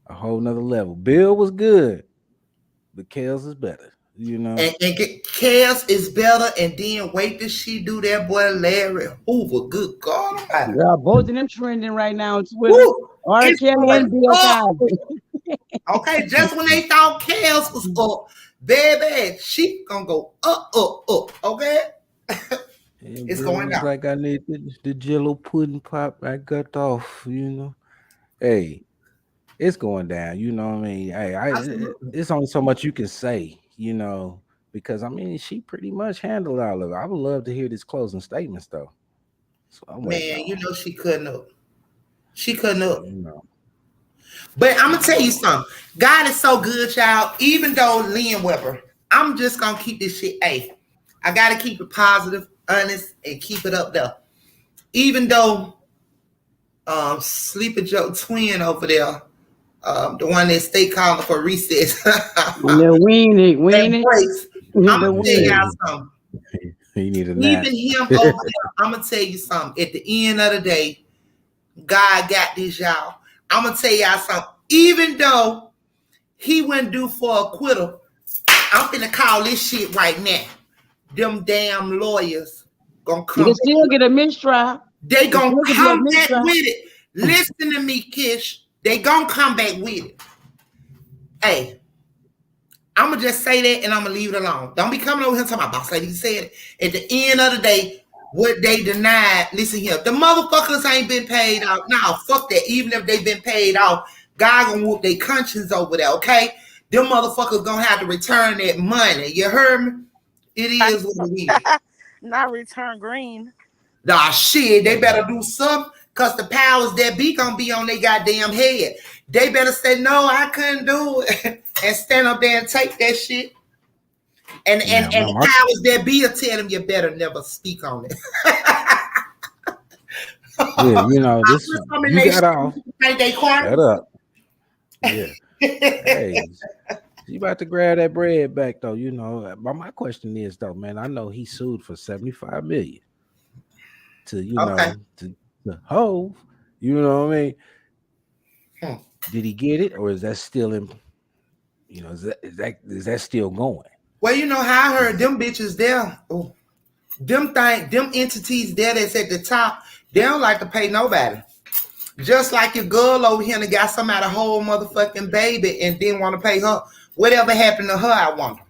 a whole nother level. Bill was good, but Kels is better, And Kels is better, and then wait till she do that boy Larry Hoover. Good God. Yeah, both of them trending right now on Twitter. Rkelly and Bill Cosby. Okay, just when they thought Kels was up, baby, she gonna go up. Okay. It's going down. Like I need the Jello pudding pop. I got off, Hey, it's going down. You know what I mean? Hey, it's only so much you can say, because I mean she pretty much handled all of it. I would love to hear these closing statements though. So man, she couldn't have. She couldn't have. But I'm gonna tell you something. God is so good, y'all. Even though Lynn Weber, I'm just gonna keep this shit. Hey, I gotta keep it positive, honest, and keep it up there. Even though Sleepy Joe twin over there, the one that stay calling for recess. The weenie. I'm gonna tell y'all something. You need a nap. Even him over there, I'm gonna tell you something. At the end of the day, God got this, y'all. I'm gonna tell y'all something. Even though he wouldn't do for acquittal, I'm finna call this shit right now. Them damn lawyers gonna come. You can still get a mistrial. They gonna come back with it. Listen to me, Kish. They gonna come back with it. Hey, I'm gonna just say that and I'm gonna leave it alone. Don't be coming over here talking about boss lady said it. At the end of the day, what they denied, listen here, the motherfuckers ain't been paid out. Nah, fuck that. Even if they been paid off, God gonna whoop their conscience over there, okay? them motherfuckers gonna have to return that money. You heard me? It is what it is. Not return green. Nah, shit, they better do something, cause the powers that be gonna be on their goddamn head. They better say, no, I couldn't do it, and stand up there and take that shit. And the powers that be will tell them, you better never speak on it. Yeah, you know, this you got off. They Shut up. Yeah. Hey, you about to grab that bread back though, you know. But my question is though, man, I know he sued for 75 million to, you know, to Hove. You know what I mean? Did he get it, or is that still in? You know, is that still going? Well, you know how I heard them bitches there. Oh, them entities there that's at the top, they don't like to pay nobody. Just like your girl over here and got somebody whole motherfucking baby and didn't want to pay her. Whatever happened to her, I wonder.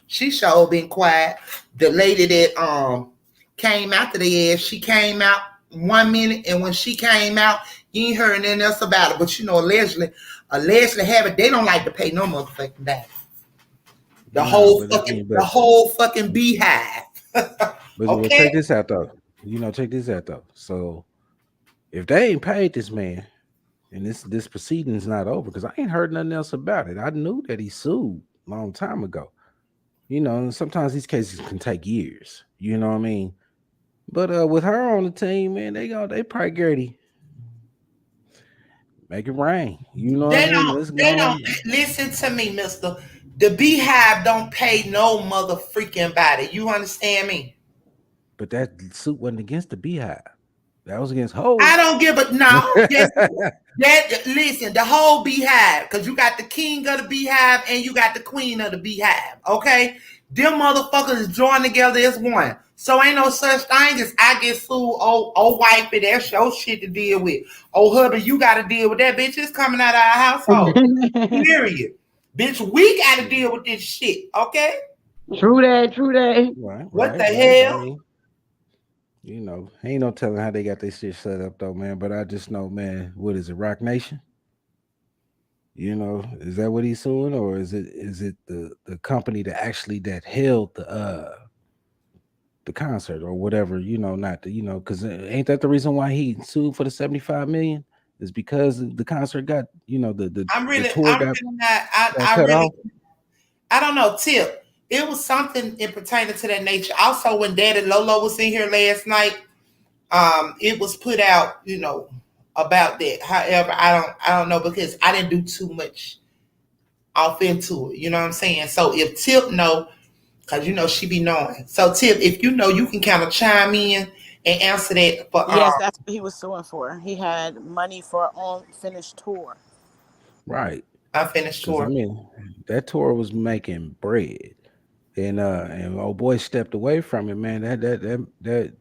She sure been quiet. The lady that came after the ass, she came out 1 minute, and when she came out, you ain't heard nothing else about it. But you know, allegedly have it. They don't like to pay no motherfucking back. The whole fucking beehive. But check this out though. You know, check this out though. So if they ain't paid this man, and this proceeding's not over, because I ain't heard nothing else about it. I knew that he sued a long time ago. You know, sometimes these cases can take years. You know what I mean? But with her on the team, man, they probably Gertie. Make it rain. You know what I mean? They don't listen to me, mister. The beehive don't pay no mother freaking body. You understand me? But that suit wasn't against the beehive. That was against Hove. I don't give a no. Listen, the whole beehive, because you got the king of the beehive and you got the queen of the beehive. Okay, them motherfuckers join together as one. So ain't no such thing as I get sued. Oh, wifey, that's your shit to deal with. Oh, hubby, you got to deal with that. Bitch, it's coming out of our household. Period. Bitch, we got to deal with this shit. Okay. True that. Right, what the hell? I mean, you know, ain't no telling how they got this shit set up though, man. But I just know, man, what is it, Rock Nation? You know, is that what he's suing, or is it the company that held the concert or whatever? You know, not the, you know, because ain't that the reason why he sued for the 75 million? Is because the concert got, you know, the tour got cut off. I don't know, Tip. It was something in pertaining to that nature. Also, when Daddy Lolo was in here last night, it was put out, you know, about that. However, I don't know, because I didn't do too much off into it. You know what I'm saying? So if Tip know, because you know she be knowing. So Tip, if you know, you can kind of chime in and answer that. For, yes, that's what he was suing for. He had money for an unfinished tour. Right. Unfinished tour. I mean, that tour was making bread. And old boy stepped away from it, man. That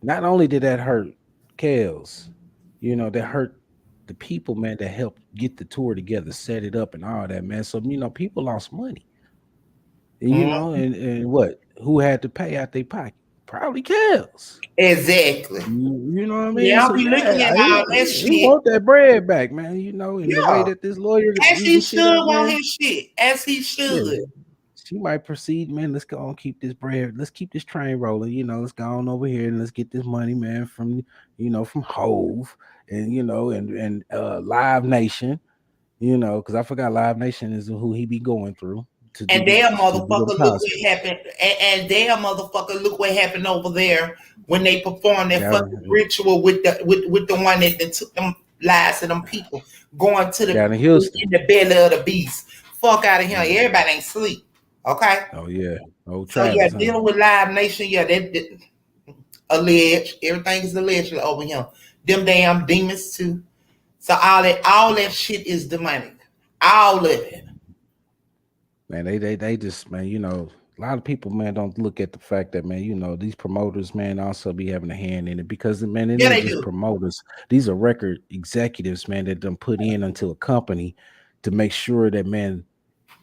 not only did that hurt Kels, you know, that hurt the people, man, that helped get the tour together, set it up and all that, man. So, you know, people lost money. You know, and what? Who had to pay out their pocket? Probably Kels. Exactly. You know what I mean? Yeah, I'll be looking at all that shit. He want that bread back, man. You know, in the way that this lawyer, as he should want his shit, as he should. Yeah. She might proceed, man. Let's go on, keep this bread. Let's keep this train rolling. You know, let's go on over here and let's get this money, man, from, you know, from Hove and, you know, and Live Nation, you know, because I forgot Live Nation is who he be going through. And their motherfucker, look what happened. And their motherfucker, look what happened over there when they performed that fucking ritual with the one that took them lives of them people going to the in the belly of the beast. Fuck out of here. Everybody ain't sleep. Okay. Oh yeah. Oh, Travis, so yeah, dealing with Live Nation, yeah, that alleged. Everything is alleged over him. Them damn demons too. So all that shit is demonic. All of it. Man, they just, man, you know, a lot of people, man, don't look at the fact that, man, you know, these promoters, man, also be having a hand in it, because, man, they're not just promoters. These are record executives, man, that done put in into a company to make sure that, man,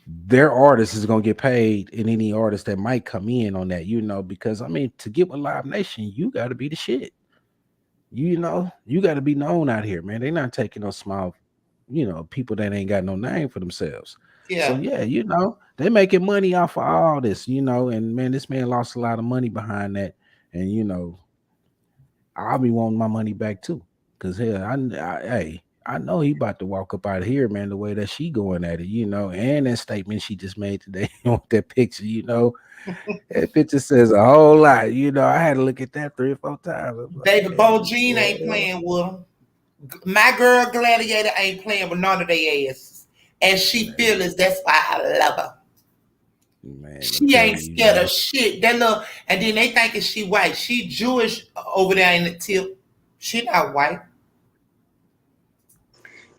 their artist is going to get paid, and any artist that might come in on that, you know, because, I mean, to get with Live Nation, you got to be the shit. You know, you got to be known out here, man. They're not taking no small, you know, people that ain't got no name for themselves. So Yeah. yeah, they making money off of all this, and man, this man lost a lot of money behind that. And I'll be wanting my money back too. Cause hell, hey, I know he about to walk up out of here, man, the way that she going at it, and that statement she just made today with that picture, that picture says a whole lot. I had to look at that 3 or 4 times. I was like, Baby, Bo man, Jean ain't boy. playing with them. My girl Gladiator ain't playing with none of their asses. And she feelings, that's why I love her. Man, I'm She ain't telling you, scared man. of shit. That little, and then they thinking she white. She Jewish over there in the tip. She not white.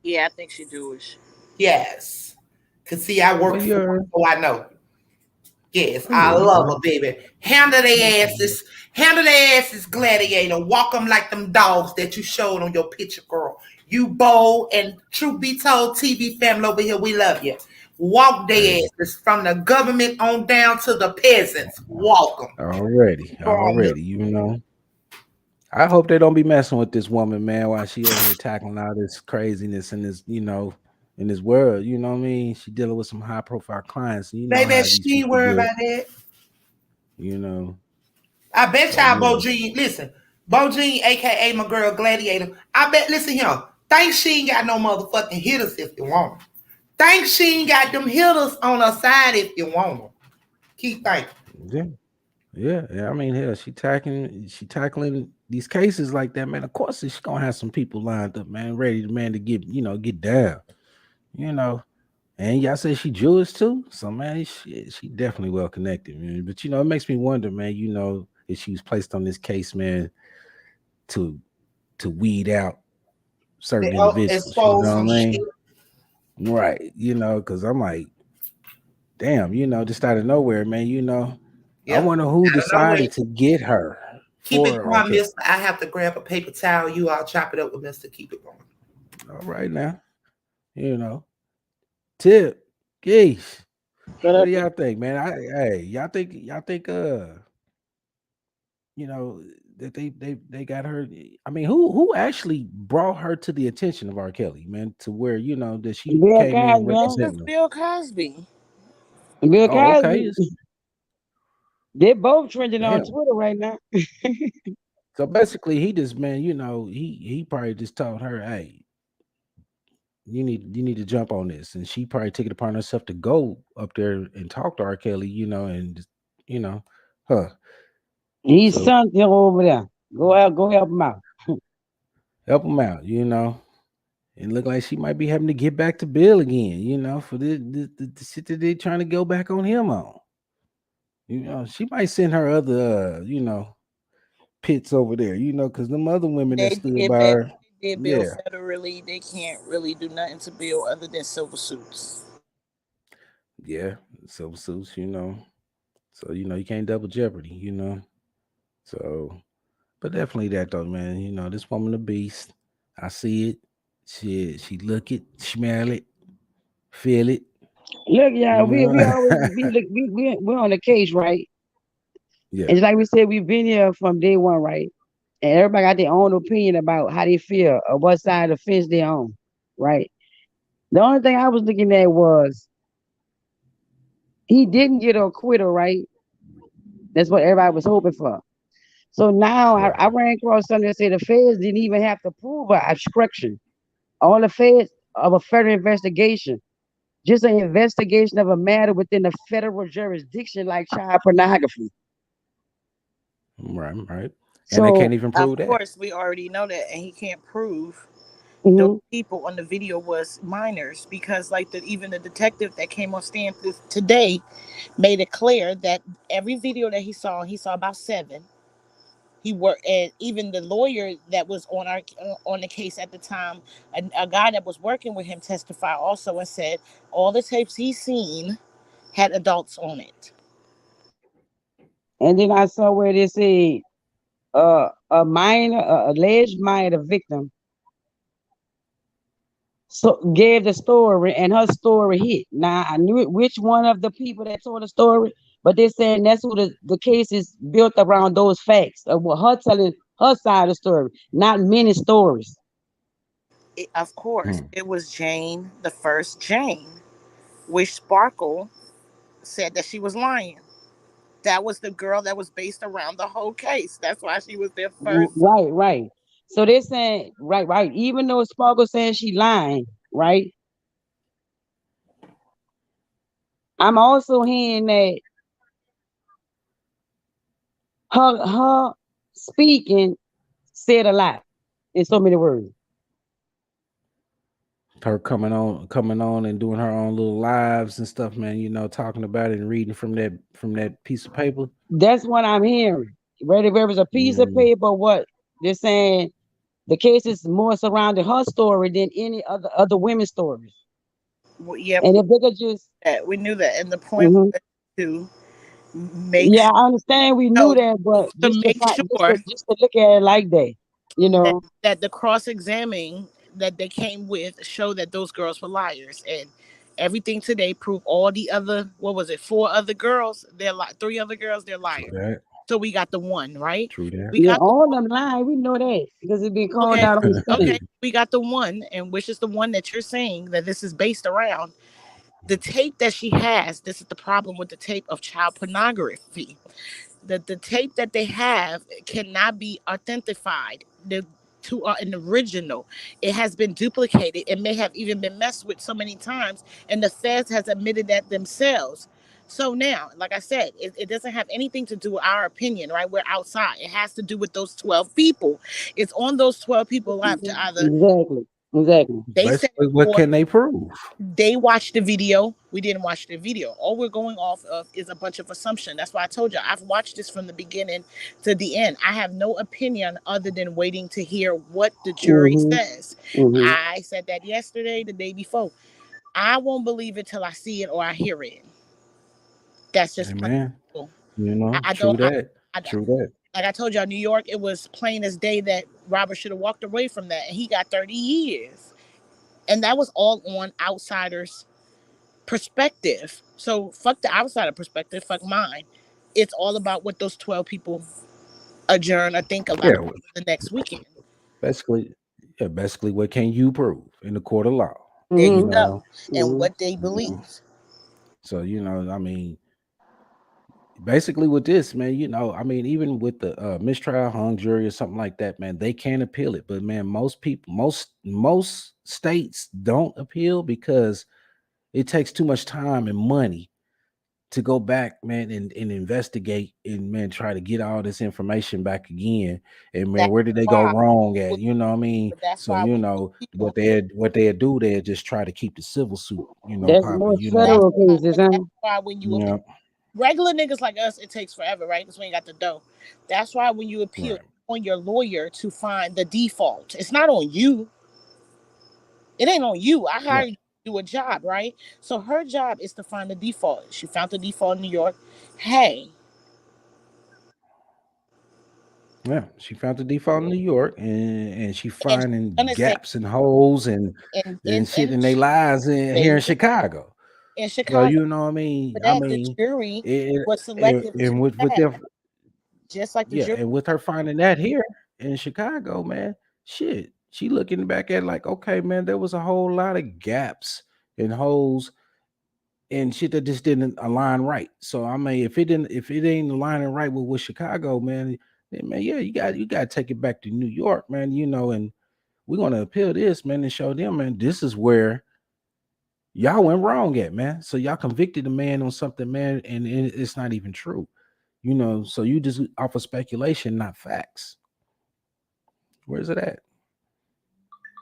Yeah, I think she's Jewish. Yes. Cause see, I Well, work for her, you're, so I know. Yes, oh yeah, I you love right. her, baby. Handle their asses, Gladiator. Walk them like them dogs that you showed on your picture, girl. You bold and truth be told, TV family over here, we love you. Walk their Hey, asses from the government on down to the peasants. Walk them. already, I hope they don't be messing with this woman, man, while she over here tackling all this craziness in this, in this world. You know what I mean? She dealing with some high profile clients. You know Baby, how these she ain't people worried get, about that. you know. I bet So y'all yeah. Bo Jean, listen, Bo Jean, aka my girl Gladiator. I bet, listen here. Think she ain't got no motherfucking hitters if you want them. Think she ain't got them hitters on her side if you want them. Keep thinking. Yeah. Yeah. I mean, hell, she tackling these cases like that, man. Of course, she's gonna have some people lined up, man, ready to man to get down, you know. And y'all say she Jewish too, so man, she definitely well connected, man. But it makes me wonder, man. If she was placed on this case, man, to weed out They certain individuals. You expose know some what I shit. mean? Right. Because I'm like, damn, just out of nowhere, man. I Yep. wonder who I don't know where. decided to get her Keep it for R. going, Kelly. mister. I have to grab a paper towel. You all chop it up with mister. Keep it going. All right now, you know, Tip, Geese. Shut What up. do y'all think, man? Hey, y'all think you know that they got her. I mean, who actually brought her to the attention of R. Kelly, man, to where that she Bill came in Cosby, huh? It's representing him. Bill Cosby. Bill Oh, okay. Cosby. They're both trending on Damn. Twitter right now. So basically, he just man, he probably just told her, hey, you need to jump on this, and she probably took it upon herself to go up there and talk to R. Kelly, and just, you know, huh. He's So son over there. Go help him out. help him out, and look like she might be having to get back to Bill again, for the shit that they trying to go back on him on. She might send her other, pits over there, because them other women that They stood did by back. her, They did Bill yeah, federally. They can't really do nothing to Bill other than silver suits. yeah, silver suits, so you can't double jeopardy, so. But definitely that though, man. This woman a beast. I see it. She look it, smell it, feel it. Look, You y'all, we know. we always we're on the case, right? Yeah. And like we said, we've been here from day one, right? And everybody got their own opinion about how they feel or what side of the fence they on, right? The only thing I was looking at was he didn't get a acquittal, right? That's what everybody was hoping for. So now I Right. ran across something that said the feds didn't even have to prove an obstruction. All the feds of a federal investigation, just an investigation of a matter within the federal jurisdiction, like child pornography. Right. Right. And they can't So, even Of prove that. course, we already know that, and he can't prove those mhm. people on the video was minors because, like, even the detective that came on stand today made it clear that every video that he saw about seven. He worked, and even the lawyer that was on the case at the time, a guy that was working with him testified also and said all the tapes he's seen had adults on it. And then I saw where they say a minor, alleged minor victim, so gave the story, and her story hit. Now I knew which one of the people that told the story, but they're saying that's who the case is built around those facts of what her telling her side of the story, not many stories. Of course, Hmm. it was Jane, the first Jane. which Sparkle said that she was lying. That was the girl that was based around the whole case. That's why she was their first. Right, right. So they're saying, right, right. Even though Sparkle saying she lying, right? I'm also hearing that her speaking said a lot in so many words. Her coming on and doing her own little lives and stuff, man, talking about it and reading from that piece of paper. That's what I'm hearing. Whether it was a piece of Mm, paper, what they're saying, the case is more surrounding her story than any other women's stories. Well, yeah, And if they could just, we knew that, and the point mhm. was to make Yeah, sure, I understand we knew no, that, but to just to make find, sure just to look at it like that, you that know. the cross examining that they came with showed that those girls were liars, and everything today proved all the other, what was it, four other girls, three other girls, they're true liars. that. So we got the one, right? True that. We Yeah, got the all them lying, we know that because it's been called okay, out on the okay. stand. We got the one, and which is the one that you're saying that this is based around. The tape that she has, this is the problem with the tape of child pornography. The tape that they have cannot be authentified to an original. It has been duplicated. It may have even been messed with so many times, and the feds has admitted that themselves. So now, like I said, it doesn't have anything to do with our opinion, right? We're outside. It has to do with those 12 people. It's on those 12 people lap to either Exactly, exactly. they said Basically, what or can they prove? they watched the video. We didn't watch the video. All we're going off of is a bunch of assumption. That's why I told you I've watched this from the beginning to the end. I have no opinion other than waiting to hear what the jury Mm-hmm. says. Mm-hmm. I said that yesterday, the day before. I won't believe it till I see it or I hear it. That's just plain Amen. simple. I True don't. that. I, True that. like I told y'all, New York, it was plain as day that Robert should have walked away from that, and he got 30 years, and that was all on outsiders perspective. So fuck the outsider perspective, fuck mine. It's all about what those 12 people adjourn or think about Yeah. the next weekend. Basically, yeah. Basically, what can you prove in the court of law? There You you Mm-hmm. go. know. And Mm-hmm. what they You know. believe. So I mean, basically with this, man, even with the mistrial hung jury or something like that, man, they can appeal it. But man, most people, most states don't appeal because it takes too much time and money to go back, man, and investigate and man try to get all this information back again. And man, That's where did they go why. wrong at? You know what I mean? But that's So why when you what appeal, they do, they just try to keep the civil suit, That's popping. more federal cases, but huh? that's why when you appeal, Yeah, regular niggas like us, it takes forever, right? Because we ain't got the dough. That's why when you appeal, right. it's on your lawyer to find the default. It's not on you. It ain't on you. I Yeah. hired you to do a job, right? So her job is to find the default. She found the default in New York. Hey, Yeah, she found the default in New York, and she and she's finding gonna say gaps and holes and shit in their lives there here you in go, Chicago. in So Chicago. you know what I mean? For that, the jury It, was it, selected and to with that, them, just like the yeah, jury. and with her finding that here in Chicago, man, shit, she looking back at like, okay, man, there was a whole lot of gaps and holes and shit that just didn't align right. So I mean, if it ain't aligning right with Chicago, man, then man, yeah, you got to take it back to New York, man. And we're gonna appeal this, man, and show them, man, this is where y'all went wrong at, man. So y'all convicted a man on something, man, and it's not even true. So you just offer speculation, not facts. Where's it at?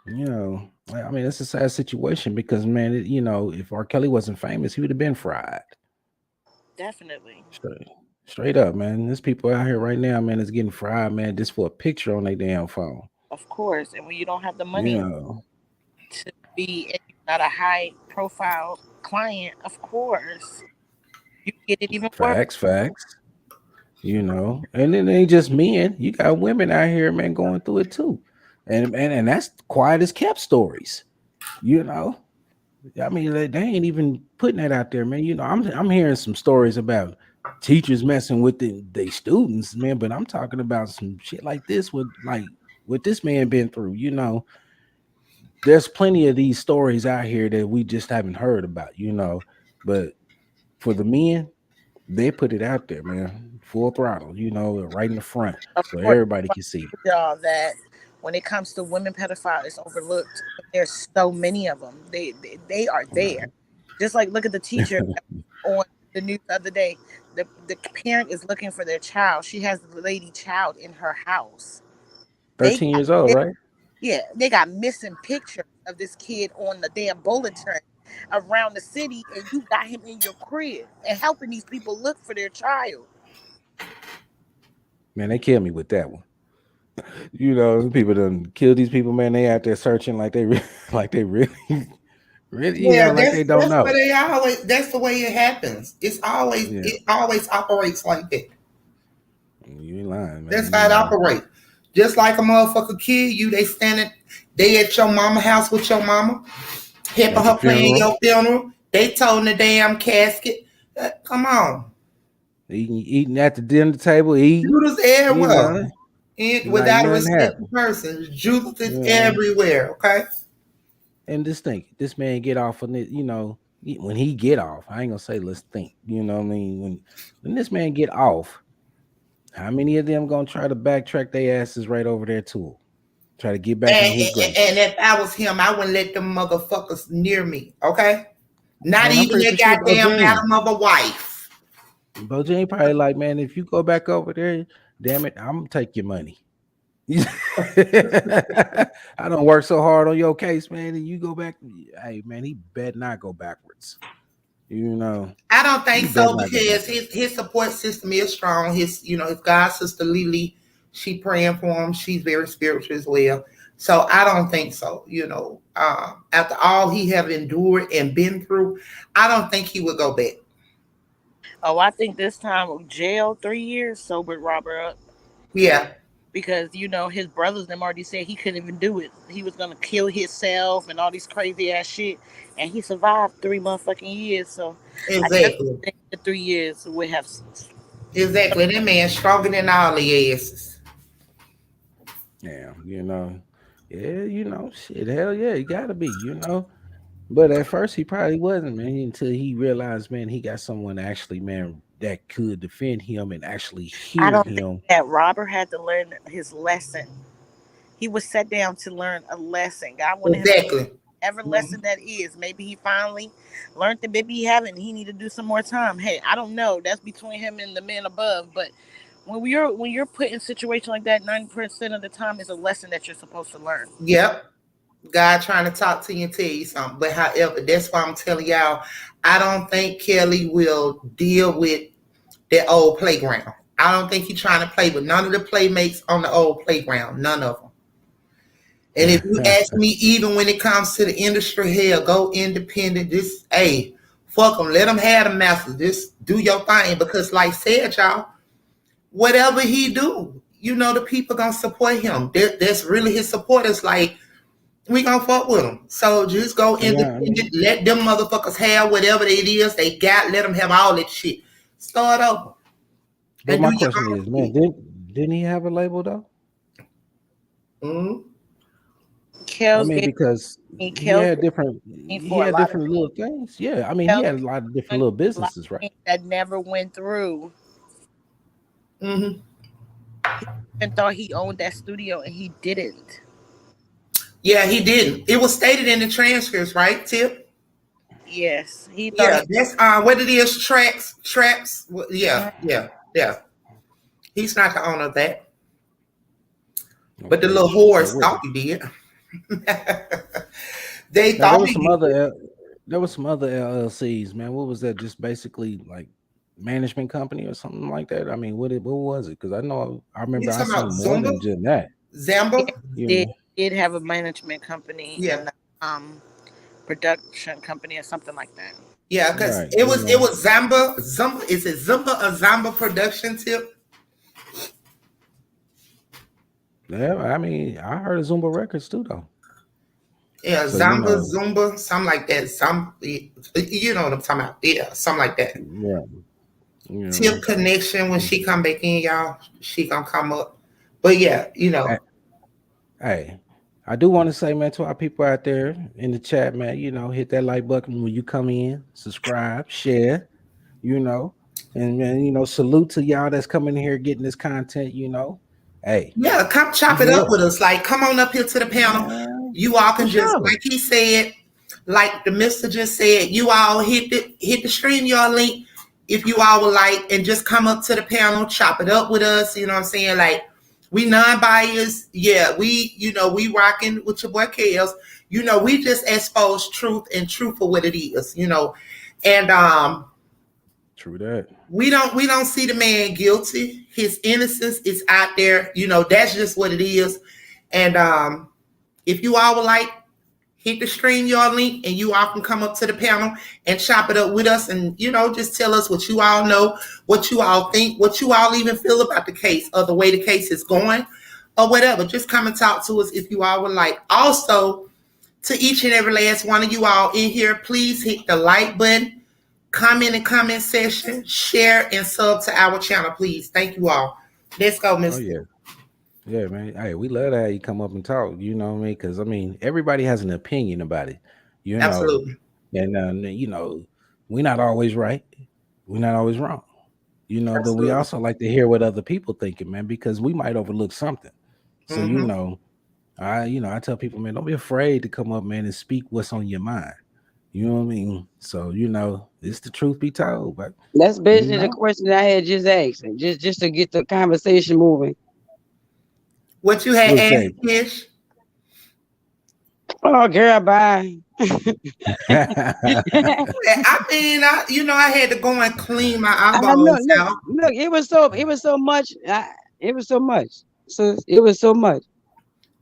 I mean, it's a sad situation because, man, if R. Kelly wasn't famous, he would have been fried. Definitely, Straight, straight up, man. There's people out here right now, man, that's getting fried, man, just for a picture on their damn phone. of course. And when you don't have the You money know, to be, and you're not a high profile client, of course, you get it even worse. facts. And then it ain't just men. You got women out here, man, going through it too, and that's quiet as kept stories. You know, I mean, they ain't even putting that out there, man. I'm hearing some stories about teachers messing with they students, man. But I'm talking about some shit like this with what this man been through. There's plenty of these stories out here that we just haven't heard about. But for the men, they put it out there, man, full throttle, you know, right in the front, Of so course, everybody can see. y'all, that when it comes to women pedophiles, it's overlooked. There's so many of them. They are there. Just like look at the teacher on the news the other day. The parent is looking for their child. She has the lady child in her house. They 13 got, years old, right? yeah, they got missing pictures of this kid on the damn bulletin around the city, and you got him in your crib and helping these people look for their child. Man, they killed me with that one. You know, people done kill these people, man. They out there searching like they like they really, really, you Yeah, know, like they don't that's know. what they always. That's the way it happens. Yeah, It always operates like that. you ain't lying, That's man. how You it know, operates. Just like a motherfucker kill you, they at your mama house with your mama, helping at the her plan funeral, your funeral. They toting the damn casket. Come on, eating at the dinner table, eating, Judas you everywhere, know, and like without a nothing respected happened. person, Judas is You know, everywhere. Okay. and just think, this man get off on it, you know, when he get off, I ain't gonna say let's think, you know what I mean? When this man get off, how many of them gonna try to backtrack their asses right over there to him? Try to get back in his And graces. if I was him, I wouldn't let them motherfuckers near me. Okay. Not Man, I'm even pretty their sure goddamn Bojangles. madam of a wife. Bojangles probably like, man, if you go back over there, damn it, I'm gonna take your money. I don't work so hard on your case, man. And you go back, hey man, he better not go backwards. You know, I don't think he better so not go because backwards. his support system is strong. His god sister Lily, she praying for him. She's very spiritual as well. So I don't think so. After all he have endured and been through, I don't think he would go back. Oh, I think this time jail 3 years sobered Robert up Yeah, because his brothers them already said he couldn't even do it. He was gonna kill himself and all these crazy ass shit, and he survived 3 motherfucking years. So I definitely exactly, think the 3 years would have. exactly. That man stronger than all the asses. Yeah, you know, yeah, you know, shit, hell yeah, he gotta be, you know. But at first he probably wasn't, man, until he realized, man, he got someone actually, man, that could defend him and actually I hear don't think him. that Robert had to learn his lesson. He was set down to learn a lesson. God wanted him to Exactly. whatever lesson Mhm. that is. Maybe he finally learned it. Maybe he haven't. He need to do some more time. Hey, I don't know. That's between him and the man above. But when you're put in a situation like that, 90% of the time is a lesson that you're supposed to learn. Yep. God trying to talk to you and tell you something. But however, that's why I'm telling y'all, I don't think Kelly will deal with that old playground. I don't think he's trying to play with none of the playmates on the old playground. None of them. And if you ask me, even when it comes to the industry, hell, go independent. Hey, fuck them. Let them have the masters. Just do your thing. Because like I said, y'all, whatever he do, the people gonna support him. That's really his supporters. Like, we gonna fuck with them. So just go Yeah, I independent. mean, Let them motherfuckers have whatever it is they got. Let them have all that shit. Start over but and do my your question own is, man, shit. didn't he have a label though? Mhm. I Kels mean, gave because me he Kels had different, me he for a had lot of different little things. Yeah, I mean, he Kels had a lot of different money little for a lot businesses, of right? things that never went through. Mhm. He even thought he owned that studio and he didn't. Yeah, he didn't. It was stated in the transcripts, right, Tip? Yes, he thought Yeah, he. that's what it is. Traps. Yeah, yeah, yeah. He's not the owner of that, but the Okay. little So horse what? thought he did. They Now there thought was he some did. other there was some other LLCs, man. What was that? Just basically like management company or something like that. I mean, what was it? Because I You remember I talking seen about more Zumba? than just that. Yeah, Zamba? You he did. know, Did have a management company Yeah. and production company or something like that. Yeah, because right? it You was it know, was Zamba. Is it Zamba or Zamba production, Tip? yeah. I mean, I heard of Zumba Records too, though. Yeah, So you Zamba, know, Zumba, something like that. You know what I'm talking about. Yeah, something like that. yeah, you Tip know. connection, when she come back in, y'all, she gonna come up. But yeah, Hey, hey, I do want to say, man, to our people out there in the chat, man, hit that like button when you come in, subscribe, share, you know, and man, salute to y'all that's coming here getting this content, Hey, Yeah, come chop it up with us. Like, come on up here to the panel. You all can just, like he said, like the mister just said, you all hit the stream your link if you all would like, and just come up to the panel, chop it up with us. You know what I'm saying? Like, we non-biased. Yeah, we rocking with your boy Kels. We just expose truth and truth for what it is, and true that. we don't see the man guilty. His innocence is out there. That's just what it is. And if you all would like, hit the stream your link, and you all can come up to the panel and chop it up with us, and just tell us what you all know, what you all think, what you all even feel about the case or the way the case is going, or whatever. Just come and talk to us if you all would like. Also, to each and every last one of you all in here, please hit the like button, comment in the comment section, share, and sub to our channel, please. Thank you all. Let's go, Mr. Oh, yeah. Yeah, man. Hey, we love to have you come up and talk. You know what I mean? Because everybody has an opinion about it. Absolutely. And we're not always right. We're not always wrong. But Absolutely. we also like to hear what other people thinking, man, because we might overlook something. So I tell people, man, don't be afraid to come up, man, and speak what's on your mind. You know what I mean? So it's the truth be told. But that's basically the question I had just asked, just to get the conversation moving. What you had asked, Kish? Oh, girl, bye. I had to go and clean my eyeballs out. Look, it was so much. It was so much. So it was so much.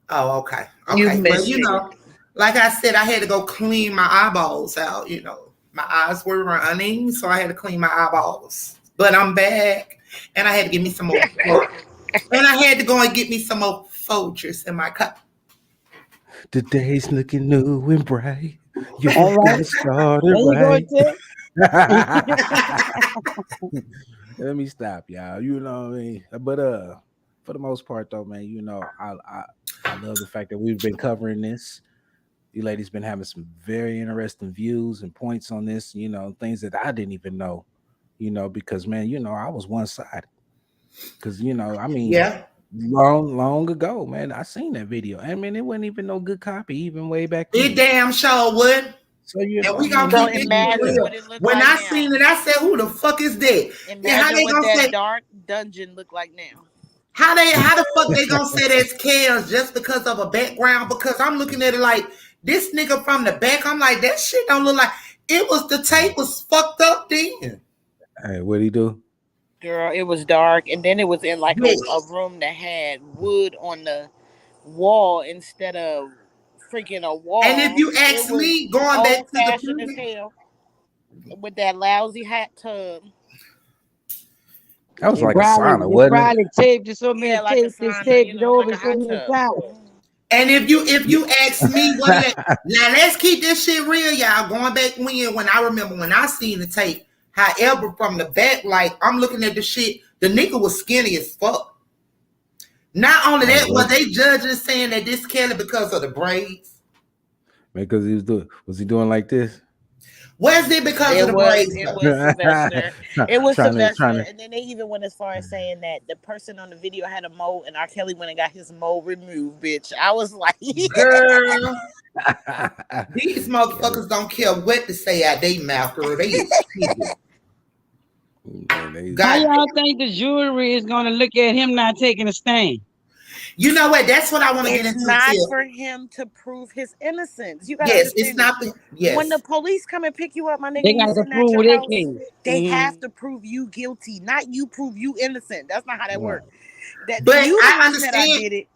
Oh, okay. Well, like I said, I had to go clean my eyeballs out. My eyes were running, so I had to clean my eyeballs. But I'm back, and I had to give me some more. And I had to go and get me some more Folgers in my cup. The day's looking new and bright. You got to start it right. Let me stop, y'all. You know what I mean? But for the most part, though, man, I love the fact that we've been covering this. You ladies been having some very interesting views and points on this. Things that I didn't even know. Because man, I was one-sided. Because yeah. Long ago, man, I seen that video. It wasn't even no good copy, even way back then. It damn sure would. So and we gonna keep it real. When I seen it, I said, "Who the fuck is that?" Imagine how they what that dark dungeon look like now. How the fuck they gonna say that's chaos just because of a background? Because I'm looking at it like this nigga from the back. I'm like, that shit don't look like it was. The tape was fucked up then. Hey, what'd he do? Girl, it was dark, and then it was in like a room that had wood on the wall instead of freaking a wall. And if you ask me, going back to the as hell, with that lousy hot tub. That was like a sauna, wasn't it? Probably taped it so many tapes, taped it over so many times. And if you ask me, now let's keep this shit real, y'all. Going back when I remember when I seen the tape. However, from the back, like I'm looking at the shit, the nigga was skinny as fuck. Not only that, was they judges saying that this Kelly because of the braids? Because was he doing like this? Was it because of the braids? It was Sylvester. It was Sylvester. And then they even went as far as saying that the person on the video had a mole, and Rkelly went and got his mole removed, bitch. I was like, girl. These motherfuckers don't care what to say out their mouth, girl. They how y'all think the jury is going to look at him not taking a stand? You know what? That's what I want to get into. It's not for him to prove his innocence. You gotta understand. It's not. Yes. When the police come and pick you up, my nigga, they got to prove their case. They have to prove you guilty, not you prove you innocent. That's not how that works. But you I understand. I did it.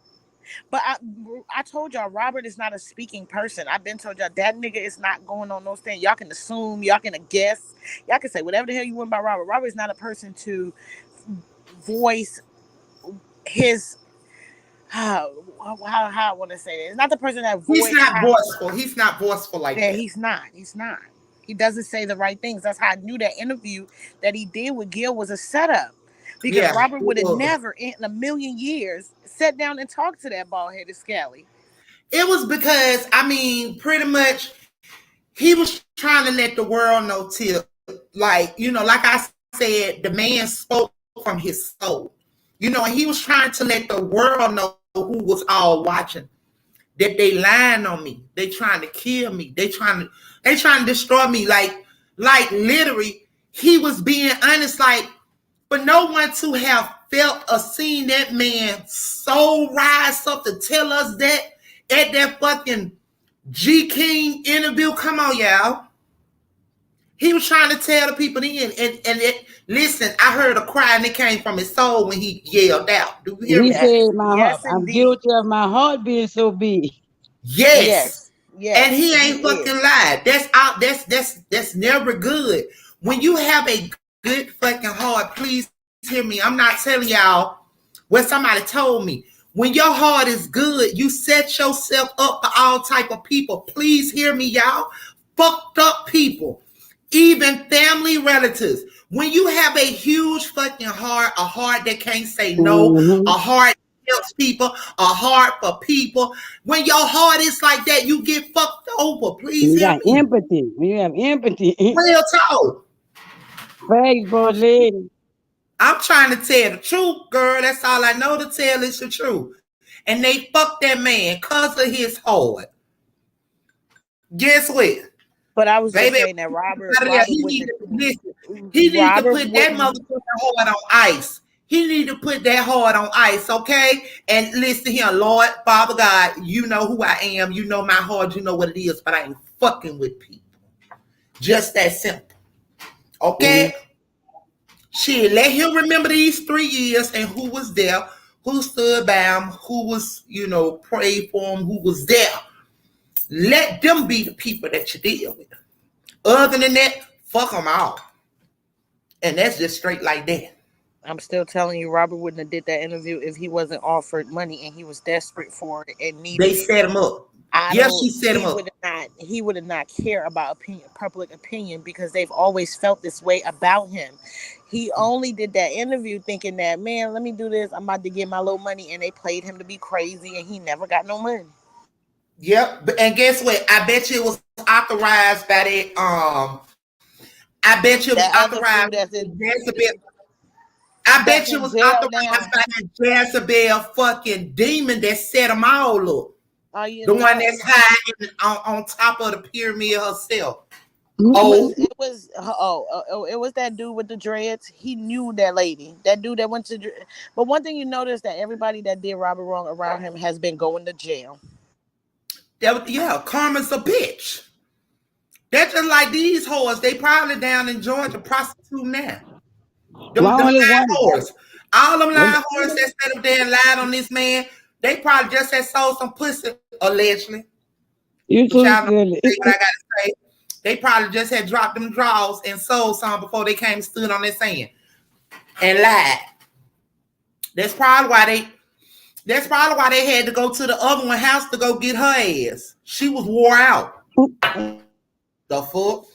But I told y'all, Robert is not a speaking person. I've been told y'all that nigga is not going on no stand. Y'all can assume, y'all can guess, y'all can say whatever the hell you want about Robert. Robert is not a person to voice his. How I want to say it. It's not the person that he's not forceful. He's not forceful like that. He's not. He doesn't say the right things. That's how I knew that interview that he did with Gil was a setup. Because Robert would have never in a million years sat down and talked to that bald-headed Scally. It was because, I mean, pretty much he was trying to let the world know till, like, you know, like I said, the man spoke from his soul. You know, and he was trying to let the world know who was all watching that they lying on me. They trying to kill me. They trying to destroy me. Like literally, he was being honest, like, for no one to have felt or seen that man soul rise up to tell us that at that fucking G King interview. Come on, y'all. He was trying to tell the people then, listen, I heard a cry and it came from his soul when he yelled out. Do you hear He me? said, "My heart, Yes, I'm indeed. guilty of my heart being so big." Yes. Yes. And he ain't he fucking is. lied. That's out. That's never good. When you have a good fucking heart, please hear me. I'm not telling y'all what somebody told me. When your heart is good, you set yourself up for all type of people. Please hear me, y'all. Fucked up people, even family relatives. When you have a huge fucking heart, a heart that can't say no, Mm-hmm. a heart that helps people, a heart for people. When your heart is like that, you get fucked over. Please You hear got me. empathy. When you have empathy, Real talk. thanks, boss lady. I'm trying to tell the truth, girl. That's all I know to tell is the truth. And they fucked that man because of his heart. Guess what? But I was just Baby, saying that Robert he need wouldn't. to listen. He need to Robert put that wouldn't. motherfucking heart on ice. He need to put that heart on ice, okay? And listen here, Lord, Father God, you know who I am. You know my heart. You know what it is, but I ain't fucking with people. Just that simple. Okay? Shit, let him remember these 3 years and who was there, who stood by him, who was, you know, prayed for him, who was there. Let them be the people that you deal with. Other than that, fuck them all. And that's just straight like that. I'm still telling you, Robert wouldn't have did that interview if he wasn't offered money and he was desperate for it and They needed it. set him up. I Yeah, don't. she set him He up. would not. He would have not care about public opinion, because they've always felt this way about him. He only did that interview thinking that, man, let me do this. I'm about to get my little money, and they played him to be crazy, and he never got no money. Yep. And guess what? I bet you it was authorized by that. I bet you it was That other authorized fool that's by in Jezebel. I bet you it in was jail authorized now. by that Jezebel fucking demon that set them all up. Are you The one no? that's high on top of the pyramid herself. It was Oh, it was it was that dude with the dreads. He knew that lady. That dude that went to. But one thing you notice that everybody that did Robert wrong around him has been going to jail. yeah, karma's a bitch. That's just like these whores. They probably down in Georgia prostituting now. Them My lying only one. whores. All them lying whores that sat up there and lied on this man, they probably just had sold some pussy, allegedly. You Which too y'all don't silly. say what I gotta say. They probably just had dropped them draws and sold some before they came and stood on their sand and lied. That's probably why they had to go to the other one house to go get her ass. She was wore out. The fuck?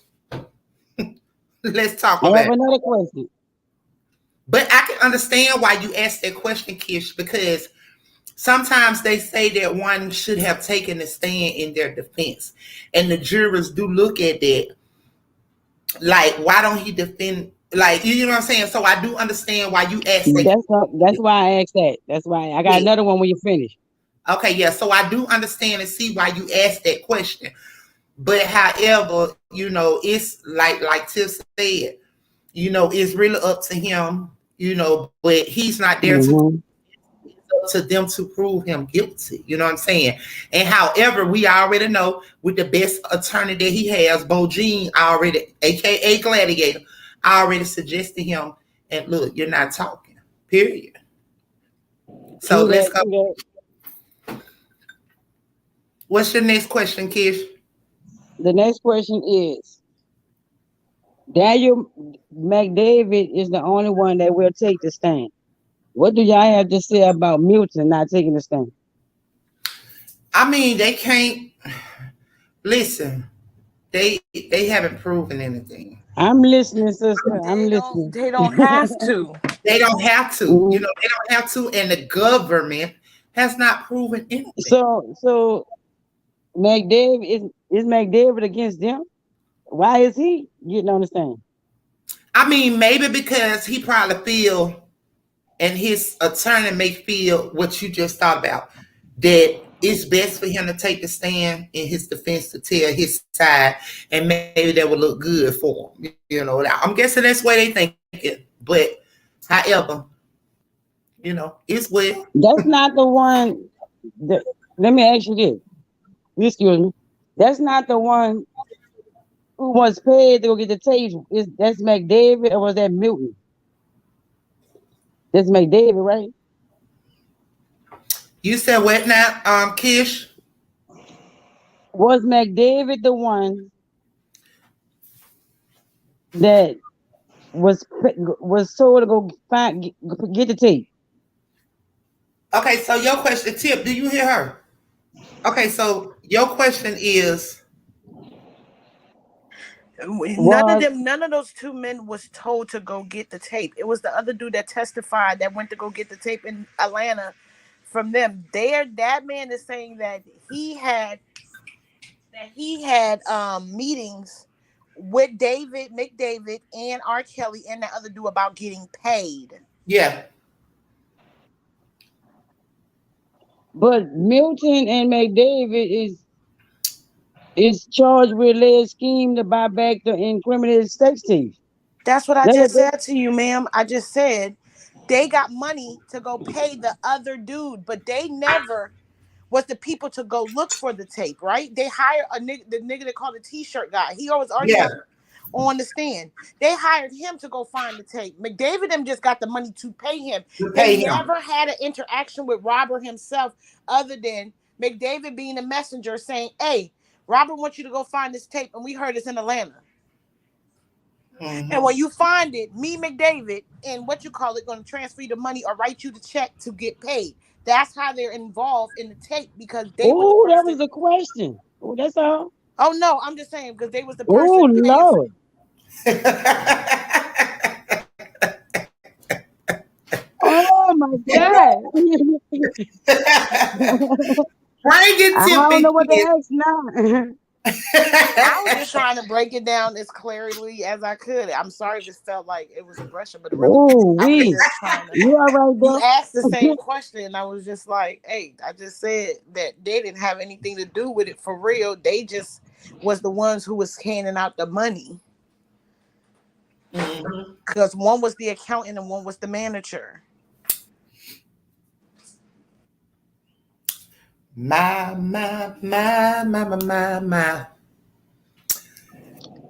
Let's talk I about have it. another question. But I can understand why you asked that question, Kish, because sometimes they say that one should have taken a stand in their defense. And the jurors do look at that. Like, why don't he defend? Like, you know what I'm saying? So I do understand why you asked that. That's why I asked that. That's why I got Yeah. another one when you finish. Okay, yeah. So I do understand and see why you asked that question. But however, you know, it's like Tiff said, you know, it's really up to him, you know, but he's not there Mm-hmm. to them to prove him guilty. You know what I'm saying? And however, we already know with the best attorney that he has, Bo Jean already, aka Gladiator, I already suggested him. And look, you're not talking. Period. So True let's that. go. True that. What's your next question, Kish? The next question is: Daniel McDavid is the only one that will take the stand. What do y'all have to say about Milton not taking the stand? I mean, they can't listen. They haven't proven anything. I'm listening, sister. I'm They don't. listening. They don't have to. They don't have to. Mhm. You know, they don't have to, and the government has not proven anything. So McDavid is McDavid against them? Why is he getting on the stand? I mean, maybe because he probably feel, and his attorney may feel what you just thought about, that it's best for him to take the stand in his defense to tell his side, and maybe that would look good for him. You know, I'm guessing that's where they think it. But however, you know, it's well. That's not the one. That, let me ask you this. Excuse me. That's not the one who was paid to go get the tape. That's McDavid or was that Milton? That's McDavid, right? You said what now, Kish? Was McDavid the one that was told to go get the tape? Okay, so your question, Tip, do you hear her? Okay, so your question is, None of those two men was told to go get the tape. It was the other dude that testified that went to go get the tape in Atlanta from them. That man is saying that he had meetings with David McDavid and Rkelly and that other dude about getting paid. yeah. But Milton and McDavid is charged with alleged scheme to buy back the incriminated sex tape. That's what I just said to you, ma'am. I just said they got money to go pay the other dude, but they never was the people to go look for the tape, right? They hired the nigga they called the t-shirt guy. He always argued on the stand. They hired him to go find the tape. McDavid them just got the money to pay him. They never had an interaction with Robert himself other than McDavid being a messenger saying, hey, Robert wants you to go find this tape, and we heard it's in Atlanta. Mm-hmm. And when you find it, me, McDavid, and what you call it, going to transfer you the money or write you the check to get paid. That's how they're involved in the tape because they. Oh, that was a question. Oh, that's all. Oh no, I'm just saying because they was the person. Oh Lord. Oh my God. I don't know what to ask now. I was just trying to break it down as clearly as I could. I'm sorry if it felt like it was aggression, but really, you all right, bro? You asked the same question, and I was just like, "Hey, I just said that they didn't have anything to do with it for real. They just was the ones who was handing out the money because one was the accountant and one was the manager." My.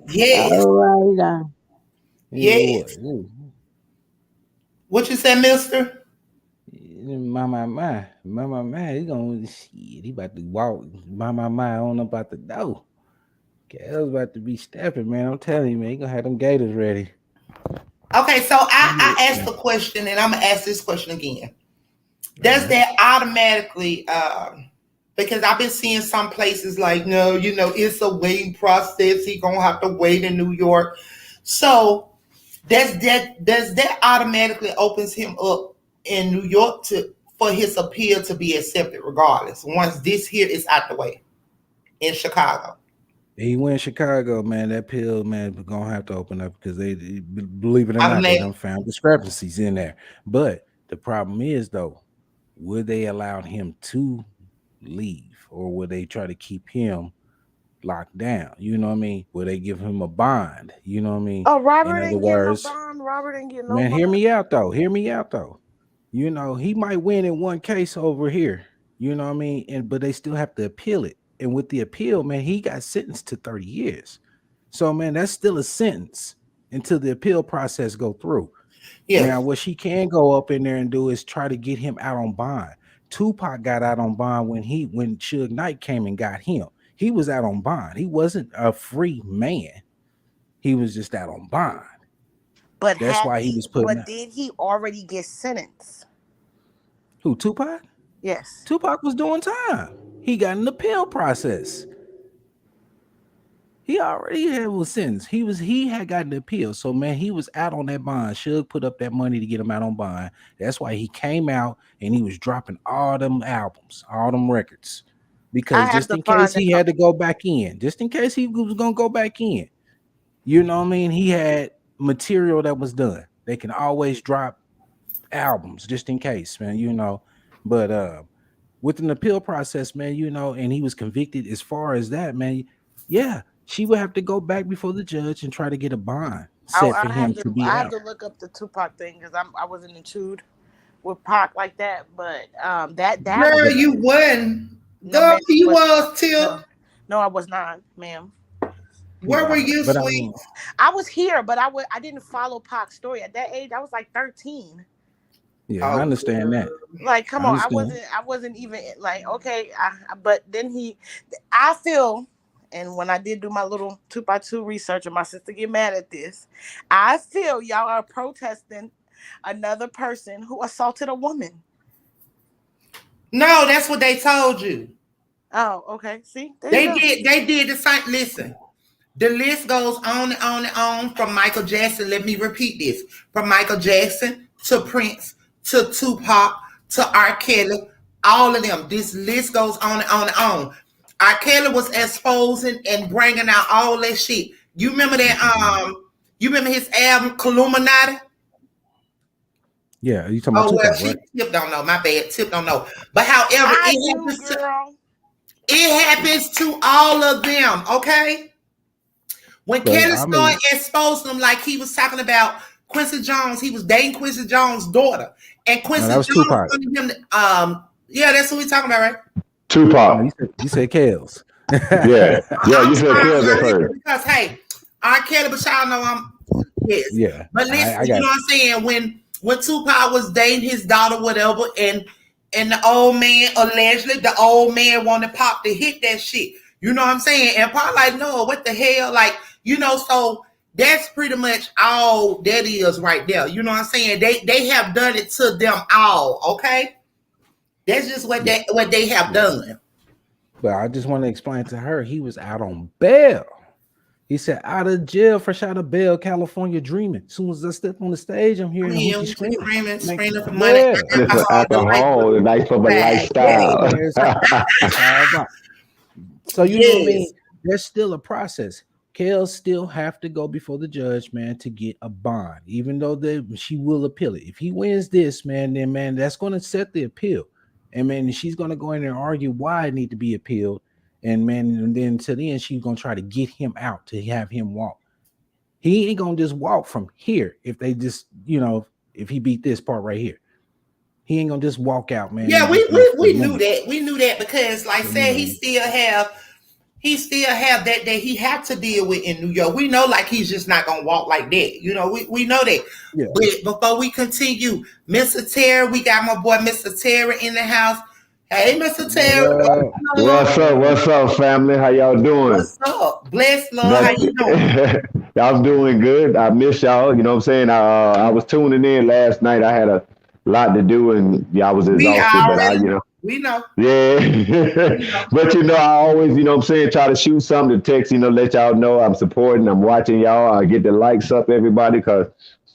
Yeah. All right. Yeah. What you say, mister? My. He gonna shit. He about to walk. My on about the door. Cal's about to be stepping, man. I'm telling you, man. He gonna have them gators ready. Okay, so I asked the question, and I'm gonna ask this question again. Does that automatically? Because I've been seeing some places like, no, you know, it's a waiting process. He gonna have to wait in New York. So does that automatically opens him up in New York for his appeal to be accepted regardless once this here is out the way in Chicago? He went Chicago, man. That appeal, man, we're gonna have to open up because they believe it or not, they done found discrepancies in there. But the problem is though, would they allow him to leave or would they try to keep him locked down? You know what I mean? Will they give him a bond? You know what I mean? Oh, Robert didn't get no bond. Robert didn't get no bond. Man, hear me out though. You know, he might win in one case over here. You know what I mean? But they still have to appeal it. And with the appeal, man, he got sentenced to 30 years. So, man, that's still a sentence until the appeal process go through. Yeah. Now, what she can go up in there and do is try to get him out on bond. Tupac got out on bond when Suge Knight came and got him. He was out on bond. He wasn't a free man. He was just out on bond. But that's why he was put. But did he already get sentenced? Who, Tupac? Yes. Tupac was doing time. He got an appeal process. He already was sentenced. He had gotten an appeal. So, man, he was out on that bond. Suge put up that money to get him out on bond. That's why he came out and he was dropping all them albums, all them records. because have just to in case find he out. had to go back in, just in case he was gonna go back in, you know what I mean? He had material that was done. They can always drop albums just in case, man, you know. But with an appeal process, man, you know, and he was convicted as far as that, man, yeah, she would have to go back before the judge and try to get a bond set for him to be I have out. to look up the Tupac thing because I wasn't in tune with Pac like that. But that Girl, was you won. no Girl, man. you But was till. no, no, I was not, ma'am. Where were Yeah, you, but I sweet? mean, I was here, but I didn't follow Pac's story at that age. I was like 13. yeah, I Oh, understand that. Like, come I on, understand. I wasn't even like, okay. But then I feel, and when I did do my little 2x2 research, and my sister get mad at this, I feel y'all are protesting another person who assaulted a woman. no, that's what they told you. Oh, okay. See, there you go. They did the same. Listen, the list goes on and on and on from Michael Jackson. Let me repeat this: from Michael Jackson to Prince to Tupac to R. Kelly, all of them. This list goes on and on and on. R. Kelly was exposing and bringing out all that shit. You remember that? You remember his album Illuminati? Yeah, you talking about Oh well, Tupac, right? Tip don't know. My bad, Tip don't know. But however, I do, girl. it happens to all of them. Okay. When But Kelly I mean, started exposing them, like he was talking about Quincy Jones, he was dating Quincy Jones' daughter, and no, Quincy that was Jones Tupac. wanted him yeah, that's what we talking about, right? No, Tupac. you said Kels. Yeah. Yeah, you said Kells at first. Because hey, R. Kelly, but y'all know I'm yes. Yeah, But listen, I you got know what I'm saying? When Tupac was dating his daughter, whatever, and the old man, allegedly, the old man wanted Pop to hit that shit. You know what I'm saying? And Pop like, no, what the hell? Like, you know, so that's pretty much all that is right there. You know what I'm saying? They have done it to them all, okay? That's just what they have done. But I just want to explain to her he was out on bail. He said, out of jail, fresh out of bail, California dreaming. As soon as I step on the stage, I'm hearing the hoochie screaming. Screaming for money. Yeah. Just for alcohol, nice for a lifestyle. So you know what I mean? Yes. There's still a process. Kale still have to go before the judge, man, to get a bond, even though she will appeal it. If he wins this, man, then man, that's going to set the appeal. And man, she's going to go in there and argue why it need to be appealed. And man, and then to the end, she's going to try to get him out to have him walk. He ain't going to just walk from here if they just, you know, if he beat this part right here. He ain't going to just walk out, man. Yeah, we knew that. We knew that because, like I said, he still have that he have to deal with in New York. We know, like, he's just not gonna walk like that. You know, we know that. Yeah. But before we continue, Mr. Terry, we got my boy Mr. Terry in the house. Hey, Mr. Terry. What's up, family? How y'all doing? What's up? Bless, Lord. How you doing? Y'all doing good. I miss y'all. You know what I'm saying? I was tuning in last night. I had a lot to do, and y'all was exhausted. But we know. Yeah. But I always, you know what I'm saying, try to shoot something to text, let y'all know I'm supporting, I'm watching y'all. I get the likes up, everybody, because,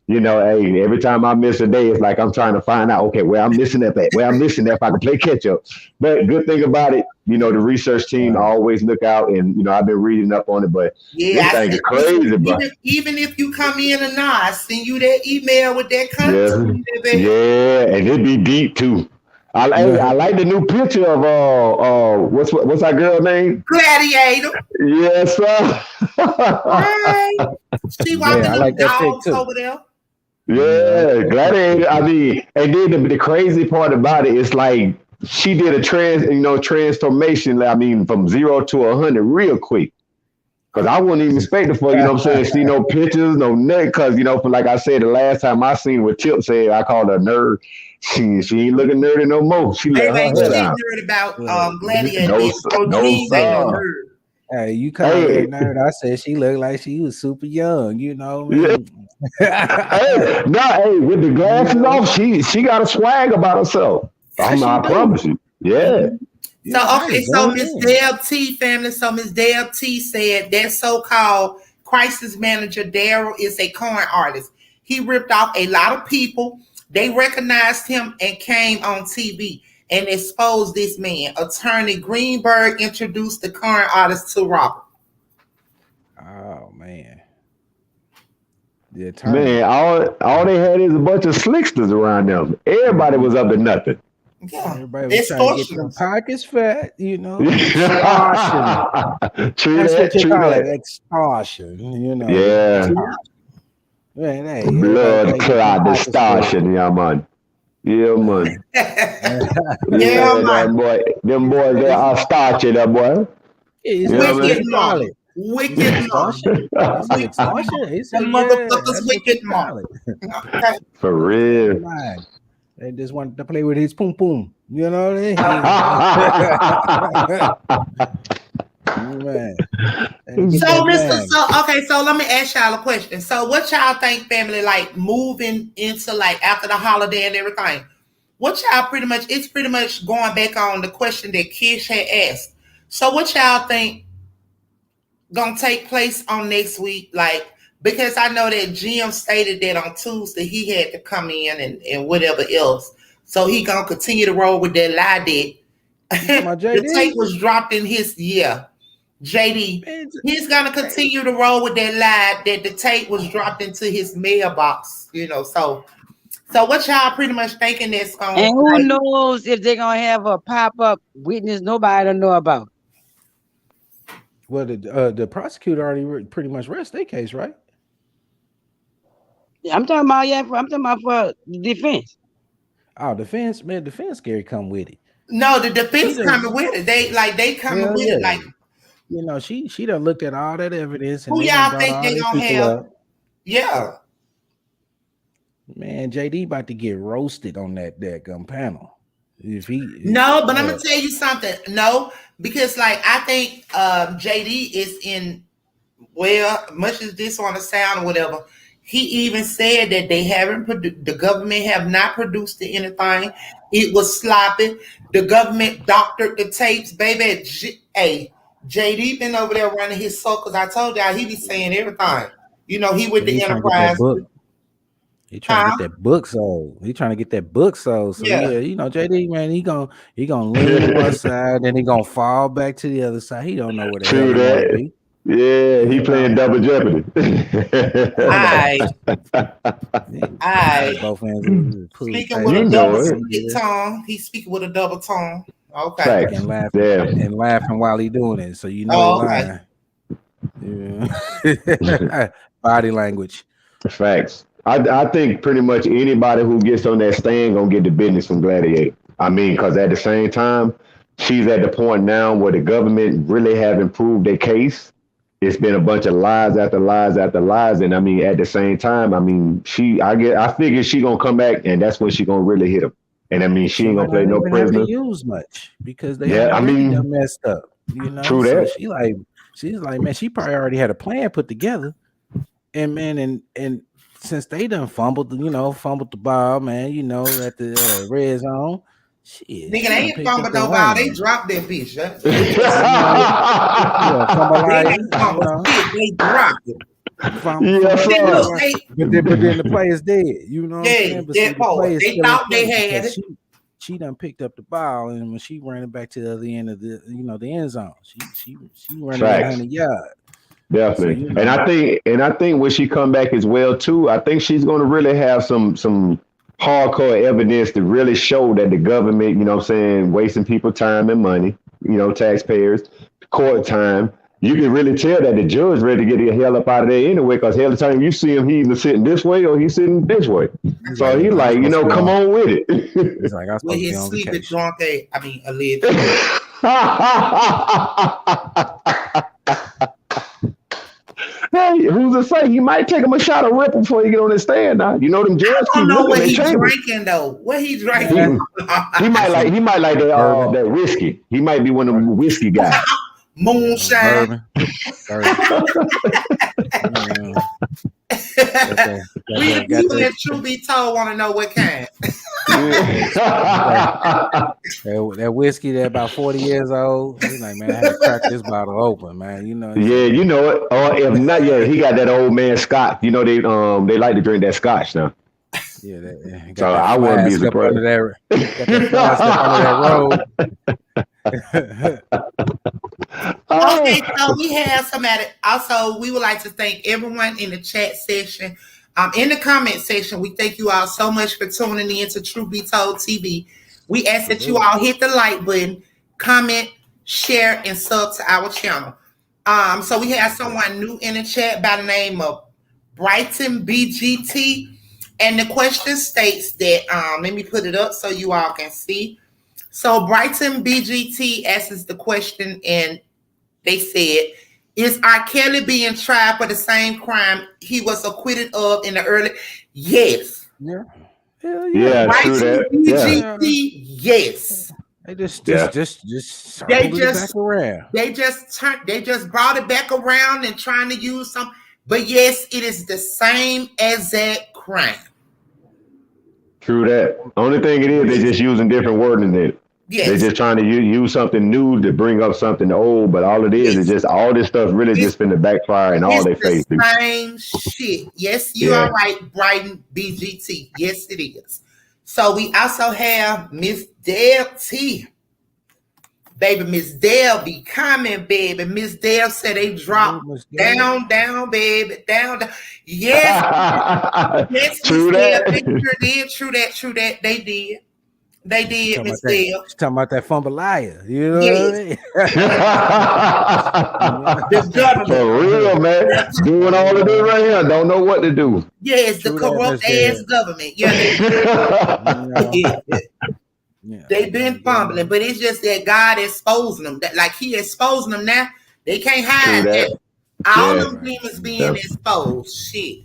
hey, every time I miss a day, it's like I'm trying to find out, okay, where I'm missing that, if I can play catch up. But good thing about it, the research team always look out, and, I've been reading up on it, but this thing is crazy, bro. Even if you come in or not, I send you that email with that content. Yeah, and it be deep, too. I like the new picture of what's our girl name? Gladiator. Yes, sir. Right. She walking I like that dogs pic too. over there. Yeah, Gladiator. I mean, and then the crazy part about it is like she did a transformation. I mean, from 0 to 100 real quick. Because I wouldn't even expect it for, see no pictures, no nothing. Because, for like I said, the last time I seen what Tip said, I called her a nerd. She ain't looking nerdy no more. She let her head out. Nerd about Gladiator. No, sir. Hey, you called her a nerd. I said she looked like she was super young, Hey, with the glasses off, she got a swag about herself. I promise you. Yeah. So Miss Deb T family. So Miss Deb T said that so-called crisis manager Daryl is a con artist. He ripped off a lot of people. They recognized him and came on TV. and exposed this man. Attorney Greenberg introduced the current artist to Robert. Oh man. The attorney. Man, all they had is a bunch of slicksters around them. Everybody was up to nothing. Yeah, everybody was trying to get them pockets fat, you know. Extortion. True That's that, what you true call that. it, extortion. You know. Yeah. Man, hey, blood clot distortion, yeah, man. Yeah, man. Yeah, man. Boy, them boys, they are starching, that boy. It's wicked, man. Wicked mom. Extortion. Them motherfuckers wicked mom. Okay. For real. They just wanted to play with his pum pum. You know what I mean? Man. So let me ask y'all a question. So what y'all think, family, like moving into like after the holiday and everything? What y'all it's pretty much going back on the question that Kish had asked. So what y'all think gonna take place on next week? Like, because I know that Jim stated that on Tuesday he had to come in and whatever else. So he gonna continue to roll with that lie that the tape was dropped in his JD. He's gonna continue to roll with that lie that the tape was dropped into his mailbox, you know. So what y'all pretty much thinking that's gonna, and who knows if they're gonna have a pop-up witness nobody don't know about. Well, the prosecutor already pretty much rest their case, right? I'm talking about for the defense. Oh, defense Gary come with it. No, the defense coming with it. They coming with it. Like, you know, she done looked at all that evidence. And who y'all think they gonna have? Yeah. Man, JD about to get roasted on that panel. I'm gonna tell you something. No, because like I think JD is in, well, much as this on the sound or whatever, he even said that they haven't the government have not produced anything. It was sloppy. The government doctored the tapes, baby. Hey, JD been over there running his circles. I told y'all he be saying everything. You know, he with the Enterprise. He trying to get that book sold. So yeah, you know, JD, man, he gonna lean to one side, then he gonna fall back to the other side. He don't know what the hell he wanna be. Yeah, he playing double jeopardy. Both hands. Speaking with a double tongue. He's speaking with a double tongue. Okay. And laughing while he doing it. So you know lying. Yeah. Body language. Facts. I think pretty much anybody who gets on that stand gonna get the business from Gladiator. I mean, because at the same time, she's at the point now where the government really haven't proved their case. It's been a bunch of lies after lies after lies, and I mean, at the same time, I mean, I figure she gonna come back, and that's when she gonna really hit him. And I mean, she ain't gonna play no prisoner. Use much because they done messed up. You know, true that. She's like, man, she probably already had a plan put together, and man, and since they done fumbled the ball, man, you know, at the red zone. Shit, nigga, they ain't fumbled no ball. They dropped that bitch. They dropped it. But then the player's dead. You know what I'm saying? But they thought they had it. She done picked up the ball, and when she ran it back to the other end of the end zone, she ran it 100 yards. Definitely. So, you know, and I think when she come back as well too, I think she's going to really have some hardcore evidence to really show that the government, you know what I'm saying, wasting people time and money, you know, taxpayers, court time. You can really tell that the judge ready to get the hell up out of there anyway, because hell the time you see him, he's either sitting this way or he's sitting this way. So he's like, you know, come on with it. He's like, I supposed to be on vacation. Drunk, alleged. Hey, who's to say he might take him a shot of Ripple before he get on the stand now? You know them judges. I don't know what he's drinking though. What he drinking? He might like that whiskey. He might be one of them whiskey guys. Moonshine. People that truth be told want to know what kind. That whiskey that about 40 years old. He's like, man, I had to crack this bottle open, man. You know. Yeah, you know it. Or if not, he got that old man Scotch. You know they like to drink that Scotch now. Yeah, got So that I wouldn't be flask up surprised. under there. Got that flask up under that road. Okay, so we have somebody. Also, we would like to thank everyone in the chat section. In the comment section, we thank you all so much for tuning in to Truth Be Told TV. We ask that you all hit the like button, comment, share, and sub to our channel. So we have someone new in the chat by the name of Brighton BGT. And the question states that, let me put it up so you all can see. So Brighton BGT asks the question, and they said, is Rkelly being tried for the same crime he was acquitted of in the early? Yes. Yeah. Hell Yeah, yeah. true that. BGT, yes. They just They circled it back around. They just brought it back around and trying to use some. But yes, it is the same exact crime. True that. Only thing it is, they're just using different wording in it. Yes. They're just trying to use something new to bring up something old, but all it is just all this stuff really just been the backfire and all they face. Same shit. Yes, you are right, Brighton BGT. Yes, it is. So we also have Miss Dale T. Baby, Miss Dale be coming, baby. Miss Dale said they dropped down, baby, down. Yes, yes, true Miss that. Dale. They sure did. True that. They did. They did, Miss Dale. She's talking about that fumbleia. You know what I mean? The government. For real, man. Doing all of this right here. Don't know what to do. Yes, the corrupt ass government. Yeah. They've been fumbling, but it's just that God exposing them. That, like He exposing them now, they can't hide that. All them demons being exposed. Shit,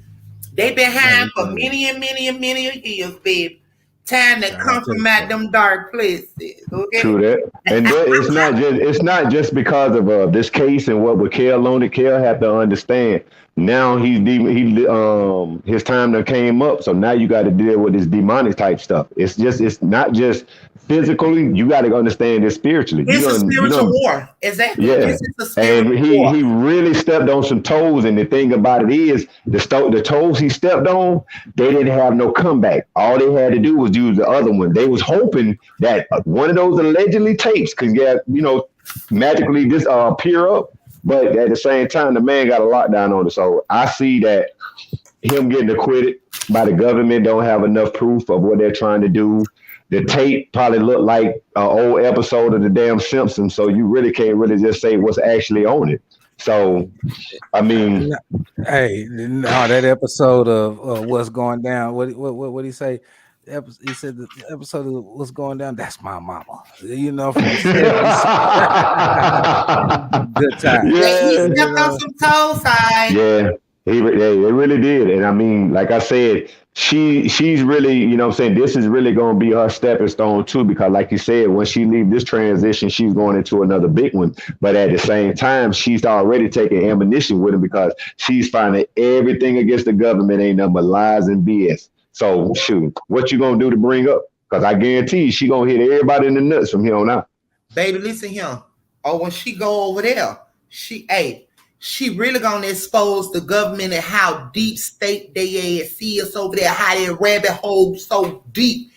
they've been hiding for many years, babe. Time to come from out them dark places. Okay? True that. And it's not just because of this case and what with Kel on it. Kel have to understand. Now his time that came up, so now you got to deal with this demonic type stuff. It's not just physically. You got to understand this spiritually. It's a spiritual war, exactly. Yeah, and he really stepped on some toes. And the thing about it is, the toes he stepped on, they didn't have no comeback. All they had to do was use the other one. They was hoping that one of those allegedly tapes could get magically appear up. But at the same time, the man got a lockdown on it. So I see that him getting acquitted by the government don't have enough proof of what they're trying to do. The tape probably looked like an old episode of the damn Simpsons. So you really can't really just say what's actually on it. So, I mean, hey, no, that episode of What's Going Down. What he say? He said the episode of What's Going Down. That's my mama. From the 70s. Good time. Yeah, he stepped on some toes side. Yeah, they really did. And I mean, like I said, she's really, this is really going to be her stepping stone too, because like you said, when she leaves this transition, she's going into another big one. But at the same time, she's already taking ammunition with him because she's finding everything against the government ain't nothing but lies and BS. So shoot, what you gonna do to bring up? Because I guarantee you, she gonna hit everybody in the nuts from here on out. Baby, listen here. Oh, when she go over there, she really gonna expose the government and how deep state they is over there, how they rabbit hole so deep.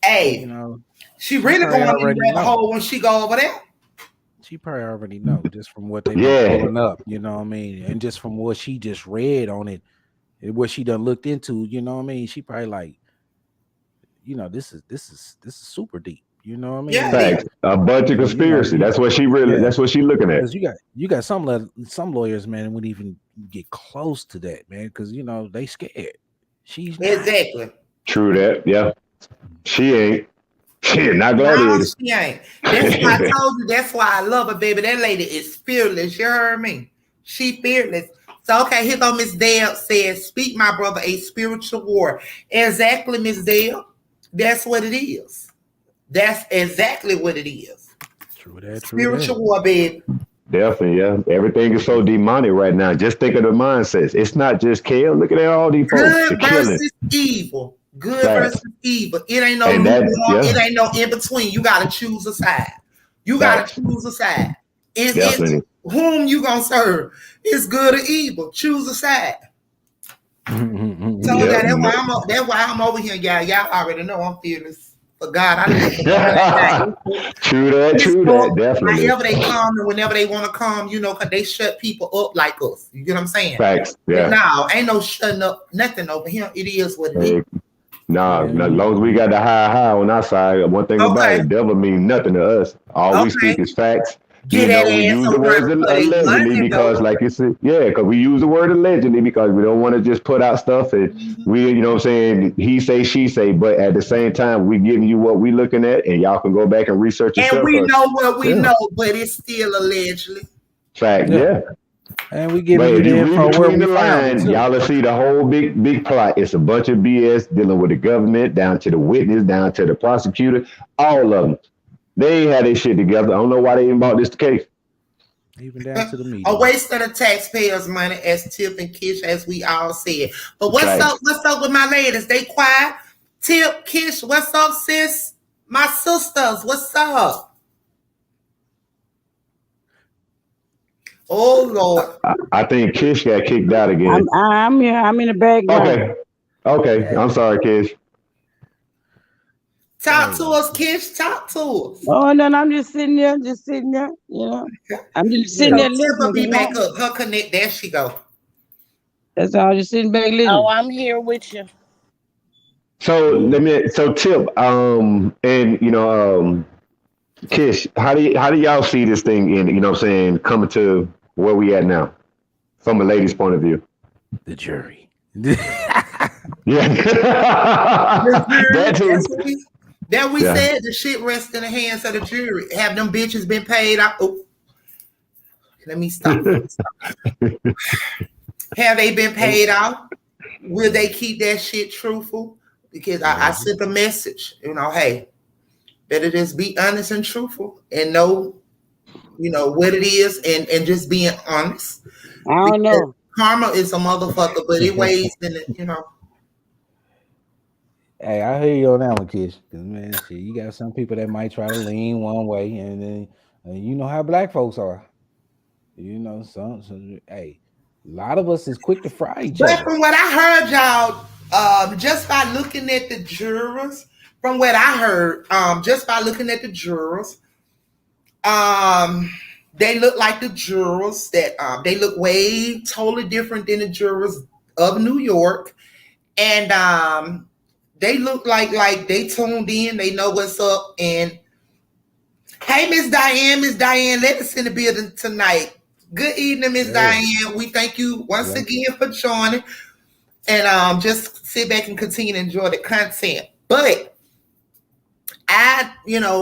Hey, she really going in the rabbit hole when she go over there. She probably already know just from what they been pulling up, you know what I mean, and just from what she just read on it. What she done looked into, you know what I mean? She probably like, this is super deep. You know what I mean? Yeah, fact. A bunch of conspiracy. That's what she really. That's what she looking at. You got some lawyers, man, wouldn't even get close to that, man, because they scared. She's exactly not. True that. Yeah, she ain't. She not Gladiator. No, she ain't. That's why I told you. That's why I love her, baby. That lady is fearless. You heard me? She fearless. So, okay, here go Miss Dale says, speak, my brother, a spiritual war. Exactly, Miss Dale. That's what it is. That's exactly what it is. True that. Spiritual war, baby. Definitely, yeah. Everything is so demonic right now. Just think of the mindsets. It's not just Kel. Look at all these folks. Good versus evil. Good versus evil. It ain't no it ain't no in between. You got to choose a side. You got to choose a side. It's whom you gonna serve. It's good or evil. Choose a side. So Yep. that's why I'm over here, y'all. Y'all already know I'm fearless. For God, I live for True that, definitely. however they come and whenever they want to come, because they shut people up like us. You get what I'm saying? Facts. But Yeah. no, ain't no shutting up nothing over here. It is what it is. Nah, as long as we got the high on our side, one thing about Okay. it, devil mean nothing to us. All we speak is facts. Get that We ass use the around words for they allegedly money, because, though. like you said, because we use the word allegedly because we don't want to just put out stuff and we, you know what I'm saying, he say, she say, but at the same time, we giving you what we looking at and y'all can go back and research And yourself. we know what we Yeah. know, but it's still allegedly. Fact, Yeah. And we giving But you if the you read info where between we the found it lines, too. y'all will see the whole big plot. It's a bunch of BS dealing with the government, down to the witness, down to the prosecutor, all of them. They ain't had their shit together. I don't know why they even bought this case. Even down to the A media. waste of the taxpayers' money, as Tip and Kish, as we all said. But what's Right. up? What's up with my ladies? They quiet. Tip, Kish, what's up, sis? My sisters, what's up? Oh Lord. I think Kish got kicked out again. I'm here. I'm in the background. Okay. I'm sorry, Kish. Talk to us, Kish. Talk to us. Oh no, I'm just sitting there. I'm just sitting So there Tip will listening. be back up. Her connect. There she go. That's all. Just sitting back listening. Oh, I'm here with you. So Tip, and Kish, how do y'all see this thing in, what I'm saying, coming to where we at now? From a lady's point of view. The jury. Yeah. That too. That we Yeah. said the shit rests in the hands of the jury. Have them bitches been paid out? Oh, let me stop. Have they been paid out? Will they keep that shit truthful? Because I sent a message, hey, better just be honest and truthful and know, what it is and just being honest. I don't know. Karma is a motherfucker, but it weighs in it, Hey, I hear you on that one, Kish. Because, man, shit, you got some people that might try to lean one way, and then you know how black folks are. Hey, a lot of us is quick to fry each But other. from what I heard, y'all, just by looking at the jurors, from what I heard, just by looking at the jurors, they look like the jurors that they look way totally different than the jurors of New York, and they look like they tuned in, they know what's up. And hey, Miss Diane, let us in the building tonight. Good evening, Miss Diane. We thank you once again for joining, and just sit back and continue to enjoy the content. But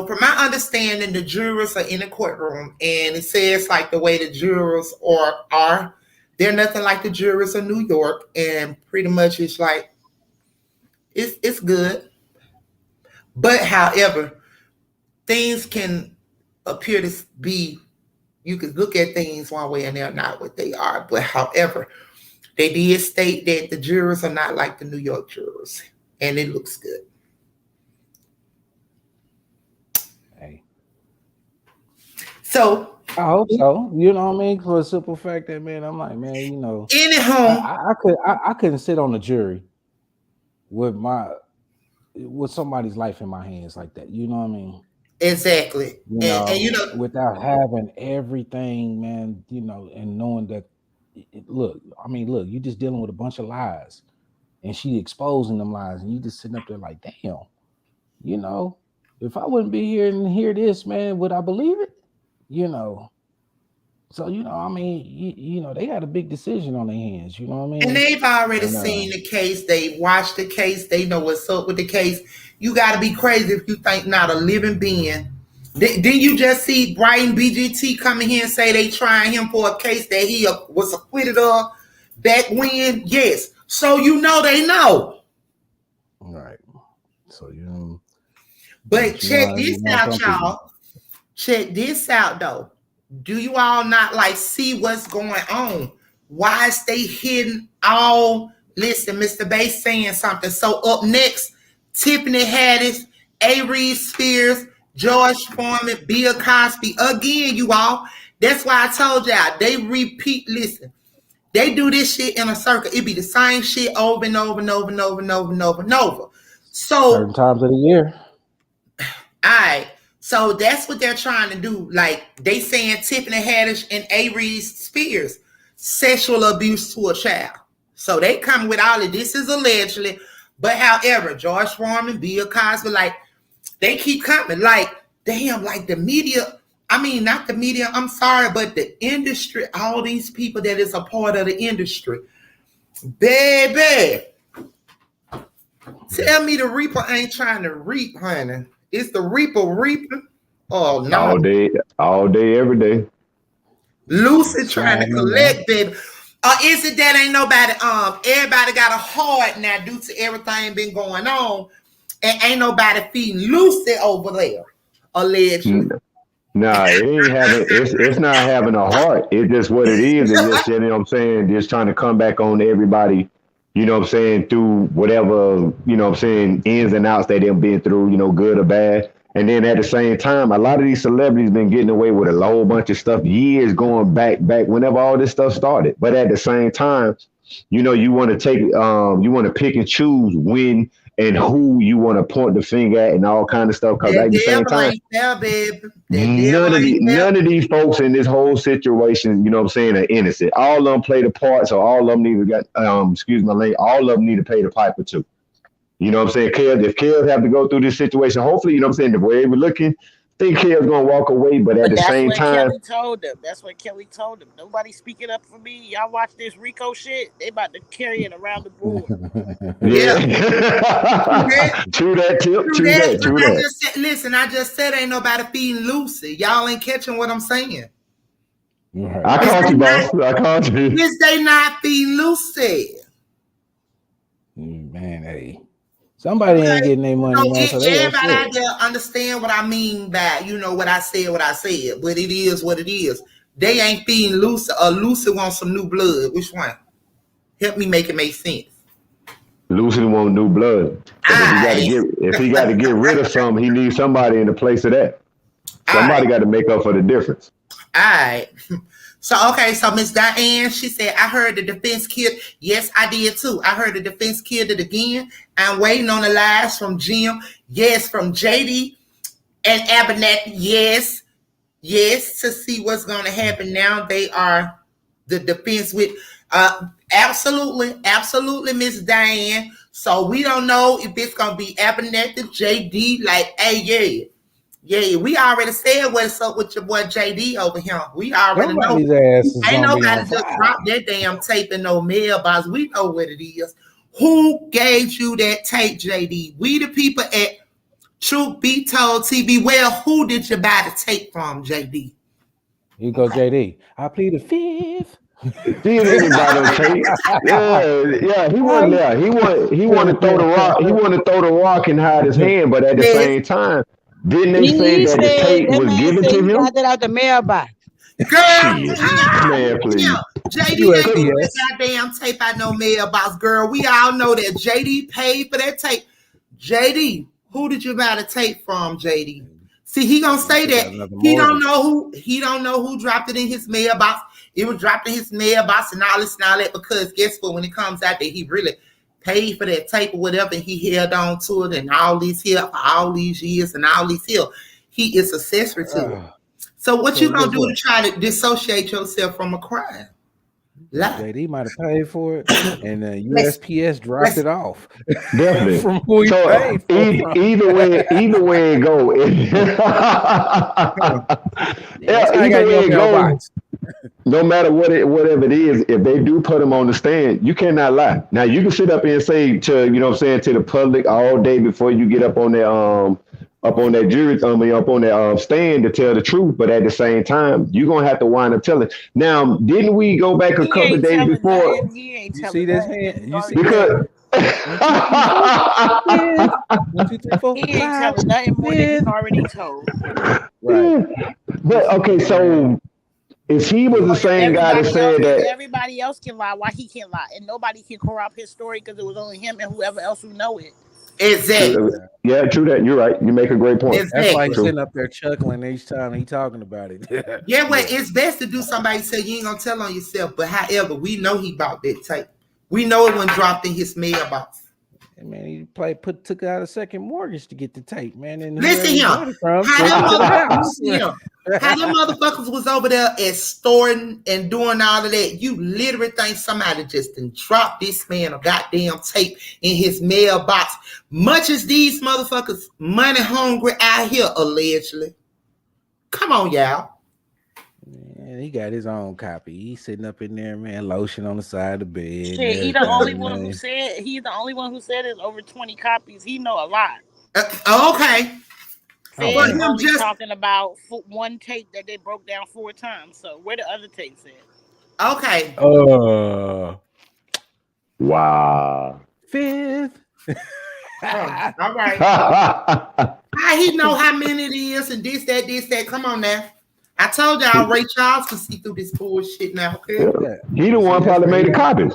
from my understanding, the jurors are in the courtroom, and it says like the way the jurors are, they're nothing like the jurors of New York, and pretty much it's like it's good. But however, things can appear to be, you can look at things one way and they're not what they are. But however, they did state that the jurors are not like the New York jurors, and it looks good. Hey. So I hope so. You know what I mean? For a simple fact that, man, I'm like, man, anyhow, I couldn't sit on the jury with somebody's life in my hands like that. You know what I mean? Exactly. And without having everything, man, and knowing that, look, you just dealing with a bunch of lies, and she exposing them lies, and you just sitting up there like, damn, if I wouldn't be here and hear this, man, would I believe it? So, they got a big decision on their hands, you know what I mean? And they've already seen the case. They watched the case. They know what's up with the case. You got to be crazy if you think not a living being. Didn't you just see Brian BGT coming here and say they trying him for a case that he was acquitted of back when? Yes. So they know. All right. So, But check this out, y'all. Check this out, though. Do you all not see what's going on? Why is they hidden all? Listen, Mr. Bass saying something. So up next, Tiffany Haddish, Avery Spears, George Foreman, Bill Cosby. Again, you all. That's why I told y'all they repeat. Listen, They do this shit in a circle. It be the same shit over and over and over and over and over and over and over. So certain times of the year. all right. So that's what they're trying to do. Like they saying Tiffany Haddish and Avery Spears sexual abuse to a child. So they come with all of this is allegedly, but however, George Foreman, Bill Cosby, like they keep coming. Like damn, like the media. I mean, not the media. I'm sorry, but the industry. All these people that is a part of the industry, baby. Tell me the Reaper ain't trying to reap, honey. It's the Reaper reaping. Oh no. All day, every day. Lucy trying to collect, baby. Is it that ain't nobody, everybody got a heart now due to everything been going on, and ain't nobody feeding Lucy over there, allegedly. Nah, it ain't having it's not having a heart. It's just what it is. It's just, you know what I'm saying, just trying to come back on everybody, you know what I'm saying, through whatever, you know what I'm saying, ins and outs that they've been through, you know, good or bad. And then at the same time, a lot of these celebrities been getting away with a whole bunch of stuff years going back whenever all this stuff started. But at the same time, you know, you want to take, you want to pick and choose when and who you want to point the finger at and all kind of stuff. Because at the same time, none of these folks in this whole situation, you know what I'm saying, are innocent. All of them played a part, so all of them need to get, excuse my language, all of them need to pay the piper too. You know what I'm saying? If Kells have to go through this situation, hopefully, you know what I'm saying, the way we're looking, I think Kells going to walk away, but at the same time. That's what Kelly told him. Nobody speaking up for me. Y'all watch this Rico shit. They about to carry it around the board. Yeah. True that, Tip. True that. Listen, I just said ain't nobody feeding Lucy. Y'all ain't catching what I'm saying. Right. I caught you, boss. I caught you. Yes, they not feeding Lucy. Man, hey. Somebody ain't getting their money. So everybody out there understand what I mean by, you know, what I said, but it is what it is. They ain't feeding Lucy, or Lucy wants some new blood. Which one? Help me make it make sense. Lucy want new blood. If he got to get rid of some, he needs somebody in the place of that. Somebody got to make up for the difference. All right. So Miss Diane, she said, I heard the defense killed. Yes, I did too. I heard the defense killed it again. I'm waiting on the lies from Jim. Yes, from JD and Abernathy. Yes, to see what's going to happen now. They are the defense with, absolutely, Miss Diane. So we don't know if it's going to be Abernathy, JD, like, hey, yeah, we already said what's up with your boy JD over here. We already know. Ain't nobody just dropped that damn tape in no mailbox. We know what it is. Who gave you that tape, JD? We the people at Truth Be Told TV. Well, who did you buy the tape from, JD? You go, JD. I plead the fifth. He didn't buy no tape. Yeah, he wasn't there. He want to throw the rock. He want to throw the rock and hide his hand, but at the same time. Didn't they say that the tape was given to him? Got that out the mailbox. Girl, man, please. JD ain't giving that goddamn tape out no mailbox, girl. We all know that JD paid for that tape. JD, who did you buy the tape from, JD? See, he gonna say that he don't know who dropped it in his mailbox. It was dropped in his mailbox and all this and all that, because guess what? When it comes out that he really paid for that tape or whatever, and he held on to it and all these years and all these years, he is accessory to it. So what you gonna do to try to dissociate yourself from a crime? JD might have paid for it, and USPS dropped it off. Definitely. From who he paid for. Either way it go. Either way it go. No matter whatever it is, if they do put them on the stand, you cannot lie. Now you can sit up and say to, you know what I'm saying, to the public all day before you get up on that jury, up on that stand to tell the truth, but at the same time, you're gonna have to wind up telling. Now, didn't we go back a couple days before? You see this hand? You see because he ain't telling nothing more than he's already told. Right. But okay, so if he was the same guy that said that everybody else can lie, why he can't lie, and nobody can corrupt his story because it was only him and whoever else who know it. Exactly. True. Yeah, true that. You're right. You make a great point. That's why he's Exactly. sitting up there chuckling each time he's talking about it. Yeah, well, it's best to do somebody say you ain't gonna tell on yourself. But however, we know he bought that tape. We know it when dropped in his mailbox. Man, he took out a second mortgage to get the tape, man. And Listen whoever he here, bought it from how took it to the them house. how them motherfuckers was over there extorting and doing all of that. You literally think somebody just done dropped this man a goddamn tape in his mailbox. Much as these motherfuckers money hungry out here, allegedly. Come on, y'all. Man, he got his own copy. He's sitting up in there, man, lotion on the side of the bed. Shit, he's the only one who said it's over 20 copies. He know a lot. Okay. Said he's only talking about one tape that they broke down 4 times. So where the other tapes at? Okay. Wow. 5th. All right. How he know how many it is and this, that. Come on now. I told y'all Ray Charles can see through this bullshit now. Okay? Yeah. He the one probably made the copies.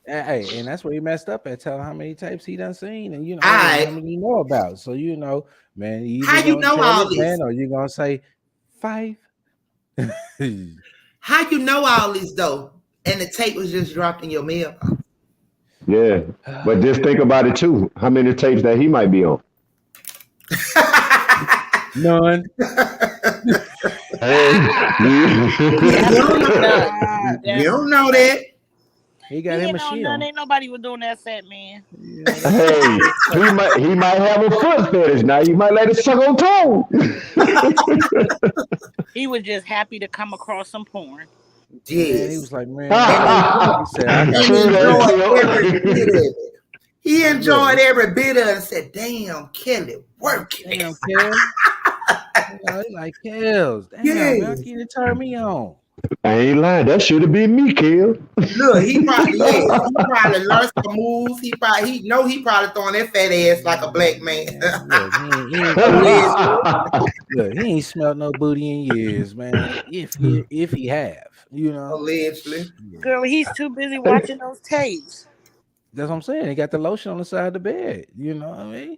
Hey, and that's where he messed up at telling how many tapes he done seen and how many you know about. So man, how you know all this? Man, or you gonna say 5? How you know all this though? And the tape was just dropped in your mailbox. Yeah, but just think about it too. How many tapes that he might be on? None. You don't know that. He got him a shield. Ain't nobody was doing that, fat man. Hey, he might have a foot fetish now. You might let it suck on toe. He was just happy to come across some porn. Yes. He was like, man. He enjoyed every bit of it and said, damn, Kelly, working. Damn, Kelly. Like, Kells, damn, man, can you turn me on? I ain't lying. That should have been me, Kel. Look, he probably learned some moves. He probably throwing that fat ass like a black man. Look, he ain't smelled no booty in years, man. If he have, allegedly. Girl, he's too busy watching those tapes. That's what I'm saying. He got the lotion on the side of the bed. You know what I mean?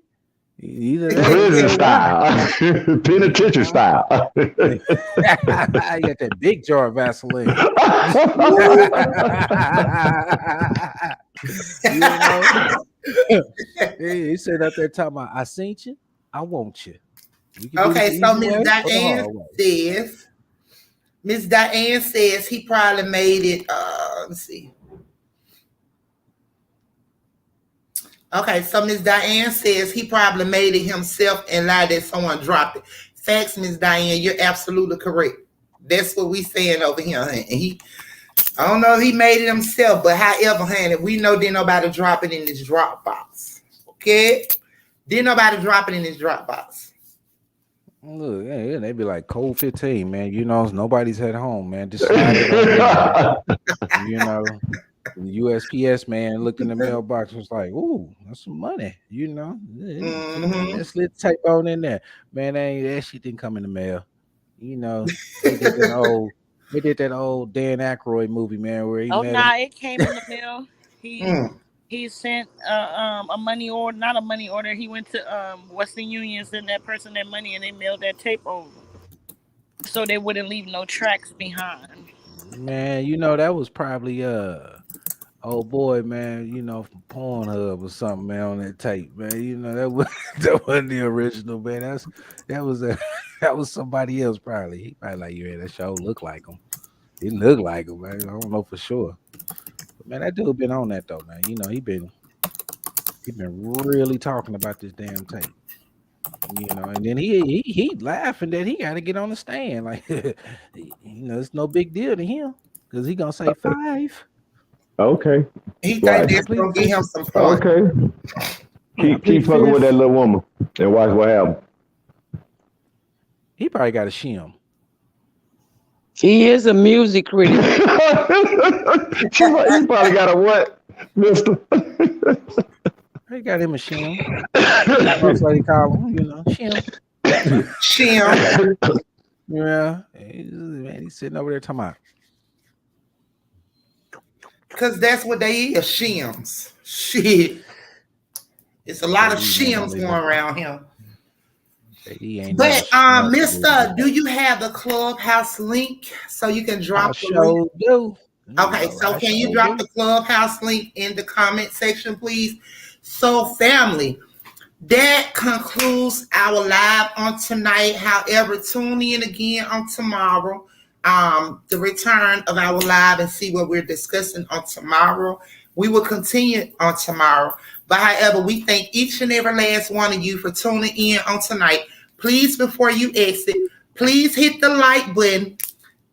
Either prison style, penitentiary style. You got that big jar of Vaseline. He said up there talking about, I seen you, I want you. Okay, so Miss Diane says he probably made it. Let's see. Okay, so Miss Diane says he probably made it himself and lied that someone dropped it. Facts, Miss Diane, you're absolutely correct. That's what we saying over here. And I don't know if he made it himself, but however, honey, we know didn't nobody drop it in this Dropbox. Okay? Didn't nobody drop it in this Dropbox. Look, yeah, they be like code 15, man. Nobody's at home, man. Just the USPS man looked in the mailbox, was like, "Ooh, that's some money," Let's type on in there, man. That shit didn't come in the mail. They did that old Dan Aykroyd movie, man, where he it came in the mail. He sent a money order, not a money order. He went to Western Union, sent that person their money, and they mailed that tape over, so they wouldn't leave no tracks behind. Man, that was probably oh boy, man, from Pornhub or something, man, on that tape, man. That wasn't the original, man. That was somebody else probably. He probably like, yeah, that show looked like him. He looked like him, man. I don't know for sure. But man, that dude been on that though, man. He been really talking about this damn tape. And then he laughing that he got to get on the stand, like it's no big deal to him because he gonna say 5. Okay. He think that's gonna give him some fun. Okay. Keep fucking with that little woman and watch what happens. He probably got a shim. He is a music critic. He probably got a what, mister? He got him a shim. That's what he call him, shim. Shim. Yeah. He's sitting over there talking about. Because that's what they is, shims. Shit. It's a lot of JD shims normally going around here. JD ain't But never Mister, do you have the clubhouse link so you can I drop the link? sure do. Okay, so I can you sure drop do. the clubhouse link in the comment section, please? So, family, that concludes our live on tonight. However, tune in again on tomorrow, the return of our live, and see what we're discussing on tomorrow. We will continue on tomorrow. But however, we thank each and every last one of you for tuning in on tonight. Please, before you exit, please hit the like button,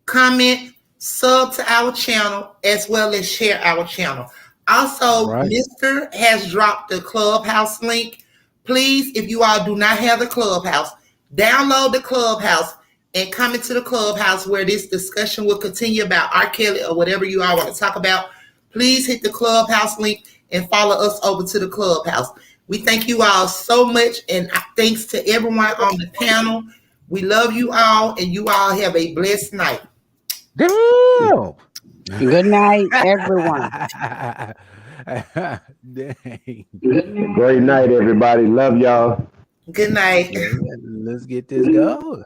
comment, sub to our channel, as well as share our channel. Also, Right. Mr. has dropped the clubhouse link. Please, if you all do not have the clubhouse, download the clubhouse and come into the clubhouse where this discussion will continue about Rkelly or whatever you all want to talk about. Please hit the clubhouse link and follow us over to the clubhouse. We thank you all so much, and thanks to everyone on the panel. We love you all, and you all have a blessed night. Damn. Good night, everyone. Dang. Great night, everybody. Love y'all. Good night. Let's get this going.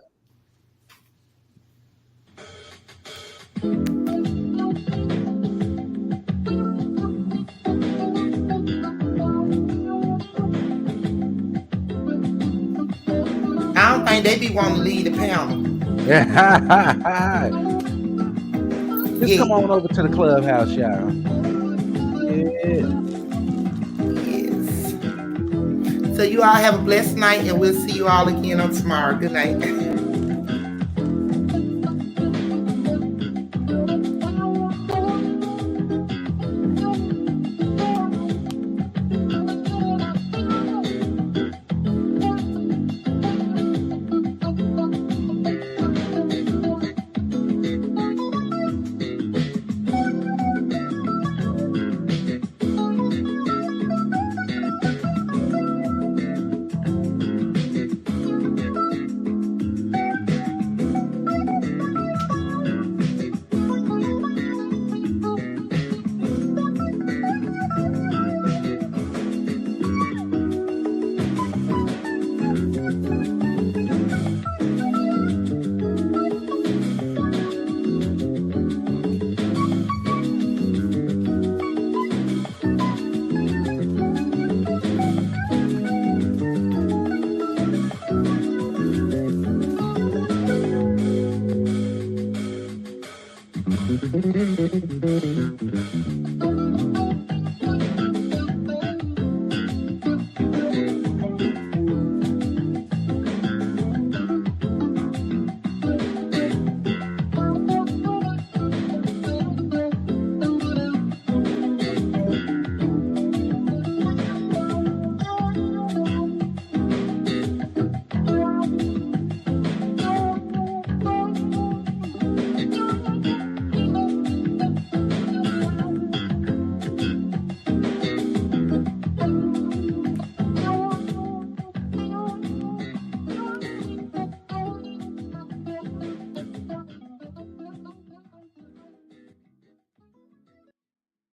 I don't think they be wanting to leave the panel. Just come on over to the clubhouse, y'all. Yeah. Yes. So you all have a blessed night, and we'll see you all again on tomorrow. Good night.